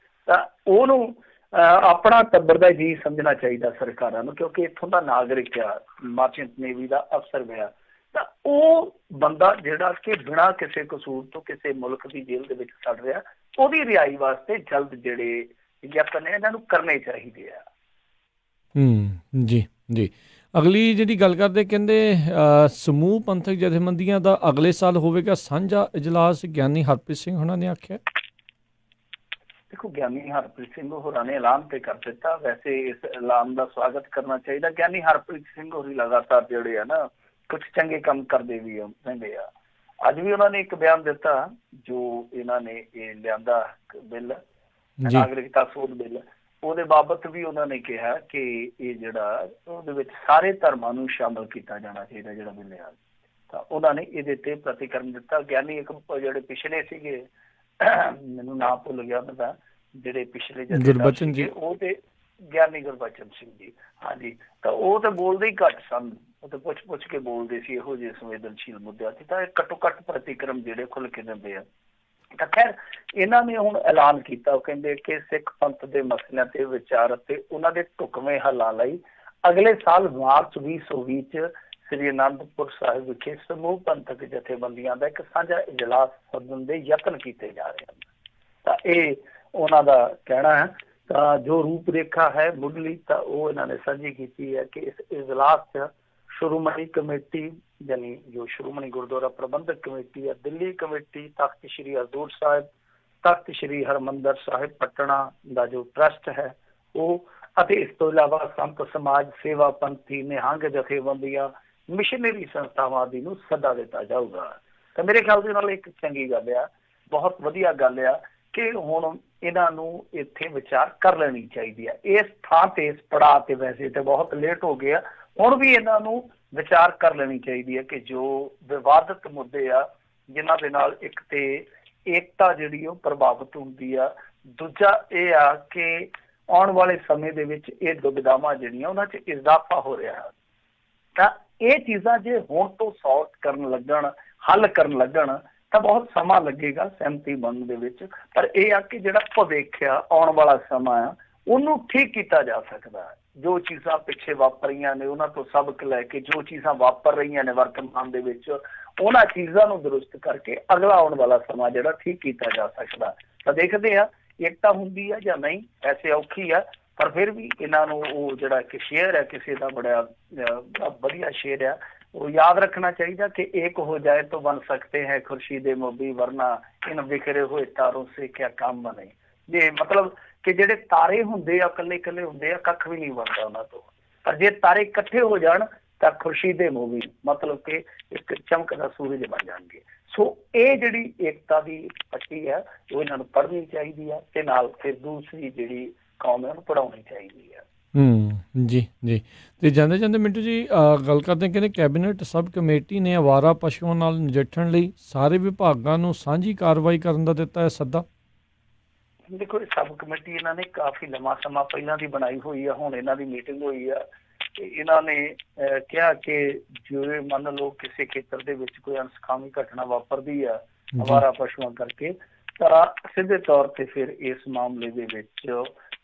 ਤਾਂ ਉਹਨੂੰ ਆਪਣਾ ਟੱਬਰ ਦਾ ਜੀ ਸਮਝਣਾ ਚਾਹੀਦਾ ਸਰਕਾਰਾਂ ਨੂੰ, ਕਿਉਂਕਿ ਇੱਥੋਂ ਦਾ ਨਾਗਰਿਕ ਆ, ਮਰਚੈਂਟ ਨੇਵੀ ਦਾ ਅਫਸਰ ਹੋਇਆ। ਤਾਂ ਉਹ ਬੰਦਾ ਜਿਹੜਾ ਕਿ ਬਿਨਾਂ ਕਿਸੇ ਕਸੂਰ ਤੋਂ ਕਿਸੇ ਮੁਲਕ ਦੀ ਜੇਲ੍ਹ ਦੇ ਵਿੱਚ ਸੜ ਰਿਹਾ, ਉਹਦੀ ਰਿਹਾਈ ਵਾਸਤੇ ਜਲਦ ਜਿਹੜੇ ਯਤਨ ਨੇ ਇਹਨਾਂ ਨੂੰ ਕਰਨੇ ਚਾਹੀਦੇ ਆ। ਜੀ। ਅਗਲੀ ਜਿਹੜੀ ਗੱਲ ਕਰਦੇ, ਕਹਿੰਦੇ ਸਮੂਹ ਪੰਥਕ ਜਥੇਬੰਦੀਆਂ ਦਾ ਅਗਲੇ ਸਾਲ ਹੋਵੇਗਾ ਸਾਂਝਾ ਇਜਲਾਸ, ਗਿਆਨੀ ਹਰਪ੍ਰੀਤ ਸਿੰਘ ਹੋਣਾ ਨੇ ਆਖਿਆ। ਦੇਖੋ ਗਿਆਨੀ ਹਰਪ੍ਰੀਤ ਸਿੰਘ ਹੋਰਾਂ ਨੇ ਐਲਾਨ ਤੇ ਕਰ ਦਿੱਤਾ। ਵੈਸੇ ਇਸ ਐਲਾਨ ਦਾ ਸਵਾਗਤ ਕਰਨਾ ਚਾਹੀਦਾ। ਗਿਆਨੀ ਹਰਪ੍ਰੀਤ ਸਿੰਘ ਹੋਰੀ ਲਗਾਤਾਰ ਜਿਹੜੇ ਆ ਨਾ ਕੁਝ ਚੰਗੇ ਕੰਮ ਕਰਦੇ ਵੀ ਰਹਿੰਦੇ ਆ। ਅੱਜ ਵੀ ਉਹਨਾਂ ਨੇ ਇੱਕ ਬਿਆਨ ਦਿੱਤਾ ਜੋ ਇਹਨਾਂ ਨੇ ਇਹ ਲਿਆਂਦਾ ਬਿੱਲ, ਨਾਗਰਿਕਤਾ ਸੋਧ ਬਿੱਲ, ਉਹਦੇ ਬਾਬਤ ਵੀ ਉਹਨਾਂ ਨੇ ਕਿਹਾ ਕਿ ਇਹ ਜਿਹੜਾ ਉਹਦੇ ਵਿੱਚ ਸਾਰੇ ਧਰਮਾਂ ਨੂੰ ਸ਼ਾਮਲ ਕੀਤਾ ਜਾਣਾ ਚਾਹੀਦਾ ਜਿਹੜਾ ਬਿੱਲ ਆ। ਤਾਂ ਉਹਨਾਂ ਨੇ ਇਹਦੇ ਤੇ ਪ੍ਰਤੀਕਰਮ ਦਿੱਤਾ। ਗਿਆਨੀ ਇੱਕ ਜਿਹੜੇ ਪਿਛਲੇ ਸੀਗੇ, ਮੈਨੂੰ ਨਾਂ ਭੁੱਲ ਗਿਆ ਉਹਨਾਂ ਦਾ, ਜਿਹੜੇ ਪਿਛਲੇ ਗੁਰਬਚਨ ਜੀ, ਉਹ ਤੇ ਗਿਆਨੀ ਗੁਰਬਚਨ ਸਿੰਘ ਜੀ, ਹਾਂਜੀ, ਤਾਂ ਉਹ ਤਾਂ ਬੋਲਦੇ ਹੀ ਘੱਟ ਸਨ। ਉਹ ਤਾਂ ਪੁੱਛ ਕੇ ਬੋਲਦੇ ਸੀ ਇਹੋ ਜਿਹੇ ਸੰਵੇਦਨਸ਼ੀਲ ਮੁੱਦਿਆਂ ਤੇ। ਤਾਂ ਘੱਟੋ ਘੱਟ ਪ੍ਰਤੀਕਰਮ ਜਿਹੜੇ ਖੁੱਲ ਕੇ ਦਿੰਦੇ ਆ। ਤਾਂ ਖੈਰ ਇਹਨਾਂ ਨੇ ਹੁਣ ਐਲਾਨ ਕੀਤਾ, ਉਹ ਕਹਿੰਦੇ ਕਿ ਸਿੱਖ ਪੰਥ ਦੇ ਮਸਲਿਆਂ ਤੇ ਵਿਚਾਰ ਅਤੇ ਉਹਨਾਂ ਦੇ ਢੁਕਵੇਂ ਹੱਲਾਂ ਲਈ ਅਗਲੇ ਸਾਲ ਮਾਰਚ 2020 ਚ ਸ੍ਰੀ ਅਨੰਦਪੁਰ ਸਾਹਿਬ ਵਿਖੇ ਸਮੂਹ ਪੰਥਕ ਜਥੇਬੰਦੀਆਂ ਦਾ ਇੱਕ ਸਾਂਝਾ ਇਜਲਾਸ ਸੱਦਣ ਦੇ ਯਤਨ ਕੀਤੇ ਜਾ ਰਹੇ ਹਨ। ਤਾਂ ਇਹ ਉਹਨਾਂ ਦਾ ਕਹਿਣਾ ਹੈ। ਤਾਂ ਜੋ ਰੂਪ ਰੇਖਾ ਹੈ ਮੁੱਢਲੀ, ਤਾਂ ਉਹ ਇਹਨਾਂ ਨੇ ਸਾਂਝੀ ਕੀਤੀ ਹੈ ਕਿ ਇਸ ਇਜਲਾਸ 'ਚ ਸ਼੍ਰੋਮਣੀ ਕਮੇਟੀ ਯਾਨੀ ਜੋ ਸ਼੍ਰੋਮਣੀ ਗੁਰਦੁਆਰਾ ਪ੍ਰਬੰਧਕ ਕਮੇਟੀ ਹੈ, ਦਿੱਲੀ ਕਮੇਟੀ, ਤਖਤ ਸ਼੍ਰੀ ਹਜ਼ੂਰ ਸਾਹਿਬ, ਤਖਤ ਸ਼੍ਰੀ ਹਰਿਮੰਦਰ ਸਾਹਿਬ ਪਟਨਾ ਦਾ ਜੋ ਟਰੱਸਟ ਹੈ ਉਹ, ਅਤੇ ਇਸ ਤੋਂ ਇਲਾਵਾ ਸੰਤ ਸਮਾਜ, ਸੇਵਾ ਪੰਥੀ, ਨਿਹੰਗ ਜਥੇਬੰਦੀਆਂ, ਮਿਸ਼ਨਰੀ ਸੰਸਥਾਵਾਂ ਆਦਿ ਨੂੰ ਸੱਦਾ ਦਿੱਤਾ ਜਾਊਗਾ। ਤਾਂ ਮੇਰੇ ਖਿਆਲ ਦੇ ਨਾਲ ਇੱਕ ਚੰਗੀ ਗੱਲ ਆ, ਬਹੁਤ ਵਧੀਆ ਗੱਲ ਆ ਕਿ ਹੁਣ ਇਹਨਾਂ ਨੂੰ ਇੱਥੇ ਵਿਚਾਰ ਕਰ ਲੈਣੀ ਚਾਹੀਦੀ ਹੈ। ਇਸ ਥਾਂ ਤੇ, ਇਸ ਪੜਾਅ ਤੇ ਵੈਸੇ ਤਾਂ ਬਹੁਤ ਲੇਟ ਹੋ ਗਿਆ, ਹੁਣ ਵੀ ਇਹਨਾਂ ਨੂੰ ਵਿਚਾਰ ਕਰ ਲੈਣੀ ਚਾਹੀਦੀ ਹੈ ਕਿ ਜੋ ਵਿਵਾਦਤ ਮੁੱਦੇ ਆ ਜਿਨ੍ਹਾਂ ਦੇ ਨਾਲ ਇੱਕ ਤੇ ਏਕਤਾ ਜਿਹੜੀ ਉਹ ਪ੍ਰਭਾਵਿਤ ਹੁੰਦੀ ਆ, ਦੂਜਾ ਇਹ ਆ ਕਿ ਆਉਣ ਵਾਲੇ ਸਮੇਂ ਦੇ ਵਿੱਚ ਇਹ ਦੁਬਿਧਾਵਾਂ ਜਿਹੜੀਆਂ ਉਹਨਾਂ 'ਚ ਇਜ਼ਾਫਾ ਹੋ ਰਿਹਾ। ਤਾਂ ਇਹ ਚੀਜ਼ਾਂ ਜੇ ਹੁਣ ਤੋਂ ਸੌਟ ਕਰਨ ਲੱਗਣ, ਹੱਲ ਕਰਨ ਲੱਗਣ, ਤਾਂ ਬਹੁਤ ਸਮਾਂ ਲੱਗੇਗਾ ਸਹਿਮਤੀ ਬਣਨ ਦੇ ਵਿੱਚ। ਪਰ ਇਹ ਆ ਕਿ ਜਿਹੜਾ ਭਵਿੱਖ ਆ, ਆਉਣ ਵਾਲਾ ਸਮਾਂ ਆ, ਉਹਨੂੰ ਠੀਕ ਕੀਤਾ ਜਾ ਸਕਦਾ ਹੈ। ਜੋ ਚੀਜ਼ਾਂ ਪਿੱਛੇ ਵਾਪਰੀਆਂ ਨੇ ਉਹਨਾਂ ਤੋਂ ਸਬਕ ਲੈ ਕੇ, ਜੋ ਚੀਜ਼ਾਂ ਵਾਪਰ ਰਹੀਆਂ ਨੇ ਵਰਤਮਾਨ ਦੇ ਵਿੱਚ, ਉਹਨਾਂ ਚੀਜ਼ਾਂ ਨੂੰ ਦਰੁਸਤ ਕਰਕੇ ਅਗਲਾ ਆਉਣ ਵਾਲਾ ਸਮਾਂ ਜਿਹੜਾ ਠੀਕ ਕੀਤਾ ਜਾ ਸਕਦਾ। ਤਾਂ ਦੇਖਦੇ ਆ ਏਕਤਾ ਹੁੰਦੀ ਆ ਜਾਂ ਨਹੀਂ। ਐਸੇ ਔਖੀ ਆ, ਪਰ ਫਿਰ ਵੀ ਇਹਨਾਂ ਨੂੰ ਉਹ ਜਿਹੜਾ ਕਿ ਸ਼ੇਅਰ ਹੈ ਕਿਸੇ ਦਾ ਬੜਾ ਵਧੀਆ ਸ਼ੇਅਰ ਆ, ਉਹ ਯਾਦ ਰੱਖਣਾ ਚਾਹੀਦਾ कि एक हो जाए तो बन सकते हैं खुर्शीदे मोबी वरना इन बिखरे हुए तारों से क्या काम बने। जे मतलब कि ਜਿਹੜੇ ਤਾਰੇ ਹੁੰਦੇ ਆ ਇਕੱਲੇ ਇਕੱਲੇ ਹੁੰਦੇ ਆ, ਕੱਖ ਵੀ ਨਹੀਂ ਬਣਦਾ ਉਹਨਾਂ ਤੋਂ। ਪਰ ਜੇ ਤਾਰੇ ਇਕੱਠੇ ਹੋ ਜਾਣ ਤਾਂ ਖੁਰਸ਼ੀਦੇ ਮੂਵੀ ਮਤਲਬ ਕਿ ਇੱਕ ਚਮਕਦਾ ਸੂਰਜ ਬਣ ਜਾਣਗੇ। ਸੋ ਇਹ ਜਿਹੜੀ ਏਕਤਾ ਦੀ ਪੱਟੀ ਹੈ ਉਹ ਇਹਨਾਂ ਨੂੰ ਪੜ੍ਹਨੀ ਚਾਹੀਦੀ ਹੈ ਤੇ ਨਾਲ ਫਿਰ ਦੂਸਰੀ ਜਿਹੜੀ ਕੌਮ ਹੈ ਉਹਨੂੰ ਪੜ੍ਹਾਉਣੀ ਚਾਹੀਦੀ ਹੈ। ਜੀ ਜੀ। ਤੇ ਜਾਂਦੇ ਜਾਂਦੇ ਮਿੰਟੂ ਜੀ ਗੱਲ ਕਰਦੇ ਹਾਂ, ਕਹਿੰਦੇ ਕੈਬਨਿਟ ਸਬ ਕਮੇਟੀ ਨੇ ਅਵਾਰਾ ਪਸ਼ੂਆਂ ਨਾਲ ਨਜਿੱਠਣ ਲਈ ਸਾਰੇ ਵਿਭਾਗਾਂ ਨੂੰ ਸਾਂਝੀ ਕਾਰਵਾਈ ਕਰਨ ਦਾ ਦਿੱਤਾ ਹੈ ਸੱਦਾ। ਦੇਖੋ, ਸਬ ਕਮੇਟੀ ਇਹਨਾਂ ਨੇ ਕਾਫੀ ਲੰਮਾ ਸਮਾਂ ਪਹਿਲਾਂ ਦੀ ਬਣਾਈ ਹੋਈ ਆ। ਹੁਣ ਇਹਨਾਂ ਦੀ ਮੀਟਿੰਗ ਹੋਈ ਆ ਤੇ ਇਹਨਾਂ ਨੇ ਕਿਹਾ ਕਿ ਜੇ ਮੰਨ ਲਓ ਕਿਸੇ ਖੇਤਰ ਦੇ ਵਿੱਚ ਕੋਈ ਅਣਸੁਖਾਵੀ ਘਟਨਾ ਵਾਪਰਦੀ ਆ ਅਵਾਰਾ ਪਸ਼ੂਆਂ ਕਰਕੇ, ਤਾਂ ਸਿੱਧੇ ਤੌਰ ਤੇ ਫਿਰ ਇਸ ਮਾਮਲੇ ਦੇ ਵਿੱਚ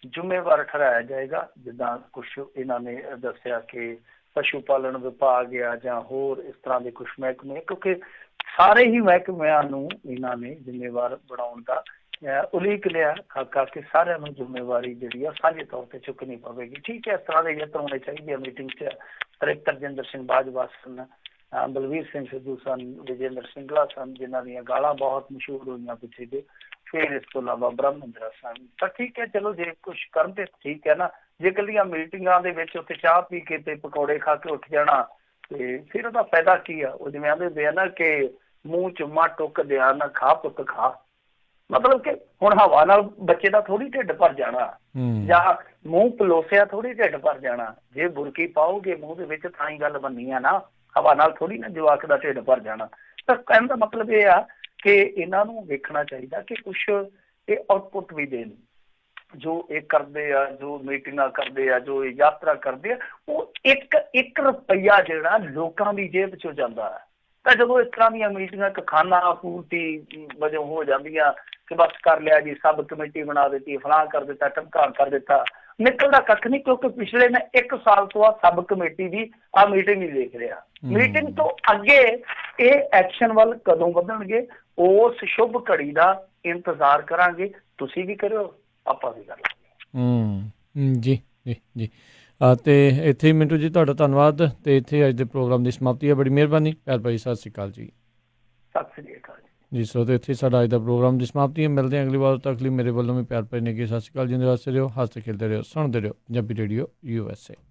ਜ਼ਿੰਮੇਵਾਰ ਠਹਿਰਾਇਆ ਜਾਏਗਾ। ਜਿੱਦਾਂ ਕੁਛ ਇਹਨਾਂ ਨੇ ਦੱਸਿਆ ਕਿ ਪਸ਼ੂ ਪਾਲਣ ਵਿਭਾਗ ਆ ਜਾਂ ਹੋਰ ਇਸ ਤਰ੍ਹਾਂ ਦੇ ਕੁਛ ਮਹਿਕਮੇ, ਕਿਉਂਕਿ ਸਾਰੇ ਹੀ ਮਹਿਕਮਿਆਂ ਨੂੰ ਇਹਨਾਂ ਨੇ ਜ਼ਿੰਮੇਵਾਰ ਬਣਾਉਣ ਦਾ ਉਲੀਕ ਲਿਆ ਖਾਕਾ ਕਿ ਸਾਰਿਆਂ ਨੂੰ ਜ਼ਿੰਮੇਵਾਰੀ ਜਿਹੜੀ ਆ ਸਾਂਝੇ ਤੌਰ ਤੇ ਚੁੱਕਣੀ ਪਵੇਗੀ। ਠੀਕ ਹੈ, ਇਸ ਤਰ੍ਹਾਂ ਦੇ ਯਤਨ ਹੋਣੇ ਚਾਹੀਦੇ ਆ। ਮੀਟਿੰਗ 'ਚ ਤਰਜਿੰਦਰ ਸਿੰਘ ਬਾਜਵਾ ਸਨ, ਬਲਵੀਰ ਸਿੰਘ ਸਿੱਧੂ ਸਨ, ਵਿਜੇਂਦਰ ਸਿੰਗਲਾ ਸਨ, ਜਿਨ੍ਹਾਂ ਦੀਆਂ ਗਾਲਾਂ ਬਹੁਤ ਮਸ਼ਹੂਰ ਹੋਈਆਂ ਪਿੱਛੇ ਜੇ। ਫਿਰ ਇਸ ਤੋਂ ਇਲਾਵਾ ਬ੍ਰਹਮਿੰਦਰਾ ਸਨ। ਤਾਂ ਠੀਕ ਹੈ, ਚਲੋ ਜੇ ਕੁਛ ਕਰਨ ਤੇ ਠੀਕ ਹੈ ਨਾ। ਜੇ ਇਕੱਲੀਆਂ ਮੀਟਿੰਗਾਂ ਦੇ ਵਿੱਚ ਉੱਥੇ ਚਾਹ ਪੀ ਕੇ ਤੇ ਪਕੌੜੇ ਖਾ ਕੇ ਉੱਠ ਜਾਣਾ ਤੇ ਫਿਰ ਉਹਦਾ ਫਾਇਦਾ ਕੀ ਆ। ਉਹ ਜਿਵੇਂ ਆਂਦੇ ਹੁੰਦੇ ਆ ਨਾ ਕਿ ਮੂੰਹ ਚੁੰਮਾ ਟੁੱਕ ਦਿਆ ਨਾ ਖਾ ਪੁੱਤ ਖਾ। ਮਤਲਬ ਕਿ ਹੁਣ ਹਵਾ ਨਾਲ ਬੱਚੇ ਦਾ ਥੋੜੀ ਢਿੱਡ ਭਰ ਜਾਣਾ ਜਾਂ ਮੂੰਹ ਪਲੋਸਿਆ ਥੋੜੀ ਢਿੱਡ ਭਰ ਜਾਣਾ। ਜੇ ਬੁਰਕੀ ਪਾਓਗੇ ਮੂੰਹ ਦੇ ਵਿੱਚ ਤਾਂ ਹੀ ਗੱਲ ਬਣਨੀ ਆ ਨਾ, ਹਵਾ ਨਾਲ ਥੋੜੀ ਨਾ ਜਵਾਕ ਦਾ ਢਿੱਡ ਭਰ ਜਾਣਾ। ਤਾਂ ਕਹਿਣ ਦਾ ਮਤਲਬ ਇਹ ਆ ਕਿ ਇਹਨਾਂ ਨੂੰ ਵੇਖਣਾ ਚਾਹੀਦਾ ਕਿ ਕੁਛ ਇਹ ਆਊਟਪੁੱਟ ਵੀ ਦੇਣ। ਜੋ ਇਹ ਕਰਦੇ ਆ, ਜੋ ਮੀਟਿੰਗਾਂ ਕਰਦੇ ਆ, ਜੋ ਇਹ ਯਾਤਰਾ ਕਰਦੇ ਆ, ਉਹ ਇੱਕ ਰੁਪਈਆ ਜਿਹੜਾ ਲੋਕਾਂ ਦੀ ਜੇਬ 'ਚੋਂ ਜਾਂਦਾ ਹੈ। ਤਾਂ ਜਦੋਂ ਇਸ ਤਰ੍ਹਾਂ ਦੀਆਂ ਮੀਟਿੰਗਾਂ ਇੱਕ ਖਾਨਾ ਪੂਰਤੀ ਵਜੋਂ ਹੋ ਜਾਂਦੀਆਂ ਕਿ ਬਸ ਕਰ ਲਿਆ ਜੀ, ਸਬ ਕਮੇਟੀ ਬਣਾ ਦਿੱਤੀ, ਫਲਾਂ ਕਰ ਦਿੱਤਾ, ਢਮਕਾ ਕਰ ਦਿੱਤਾ, ਨਿਕਲਦਾ ਕੱਖ ਨਹੀਂ। ਕਿਉਂਕਿ ਪਿਛਲੇ ਮੈਂ 1 ਸਾਲ ਤੋਂ ਆ ਸਬ ਕਮੇਟੀ ਦੀ ਆ ਮੀਟਿੰਗ ਹੀ ਦੇਖ ਰਿਹਾ। ਮੀਟਿੰਗ ਤੋਂ ਅੱਗੇ ਇਹ ਐਕਸ਼ਨ ਵੱਲ ਕਦੋਂ ਵਧਣਗੇ, ਉਸ ਸ਼ੁਭ ਘੜੀ ਦਾ ਇੰਤਜ਼ਾਰ ਕਰਾਂਗੇ। ਤੁਸੀਂ ਵੀ ਕਰਿਓ, ਆਪਾਂ ਵੀ ਕਰ ਲਾਂਗੇ। ਜੀ ਜੀ ਜੀ। ਅਤੇ ਇੱਥੇ ਮਿੰਟੂ ਜੀ ਤੁਹਾਡਾ ਧੰਨਵਾਦ। ਅਤੇ ਇੱਥੇ ਅੱਜ ਦੇ ਪ੍ਰੋਗਰਾਮ ਦੀ ਸਮਾਪਤੀ ਹੈ। ਬੜੀ ਮਿਹਰਬਾਨੀ। ਪਿਆਰ ਭਾਈ, ਸਤਿ ਸ਼੍ਰੀ ਅਕਾਲ ਜੀ। ਸਤਿ ਸ਼੍ਰੀ ਅਕਾਲ ਜੀ। ਜੀ ਸੋ ਤੇ ਇੱਥੇ ਸਾਡਾ ਅੱਜ ਦਾ ਪ੍ਰੋਗਰਾਮ ਦੀ ਸਮਾਪਤੀ ਹੈ। ਮਿਲਦੇ ਹਾਂ ਅਗਲੀ ਵਾਰ, ਤੱਕ ਲਈ ਮੇਰੇ ਵੱਲੋਂ ਵੀ ਪਿਆਰ ਭਰੀ ਨਿੱਘੀ ਸਤਿ ਸ਼੍ਰੀ ਅਕਾਲ। ਜਿੰਦੇ ਵਾਸਤੇ ਰਹੋ, ਹੱਸਦੇ ਖੇਡਦੇ ਰਹੋ, ਸੁਣਦੇ ਰਹੋ ਪੰਜਾਬੀ ਰੇਡੀਓ USA।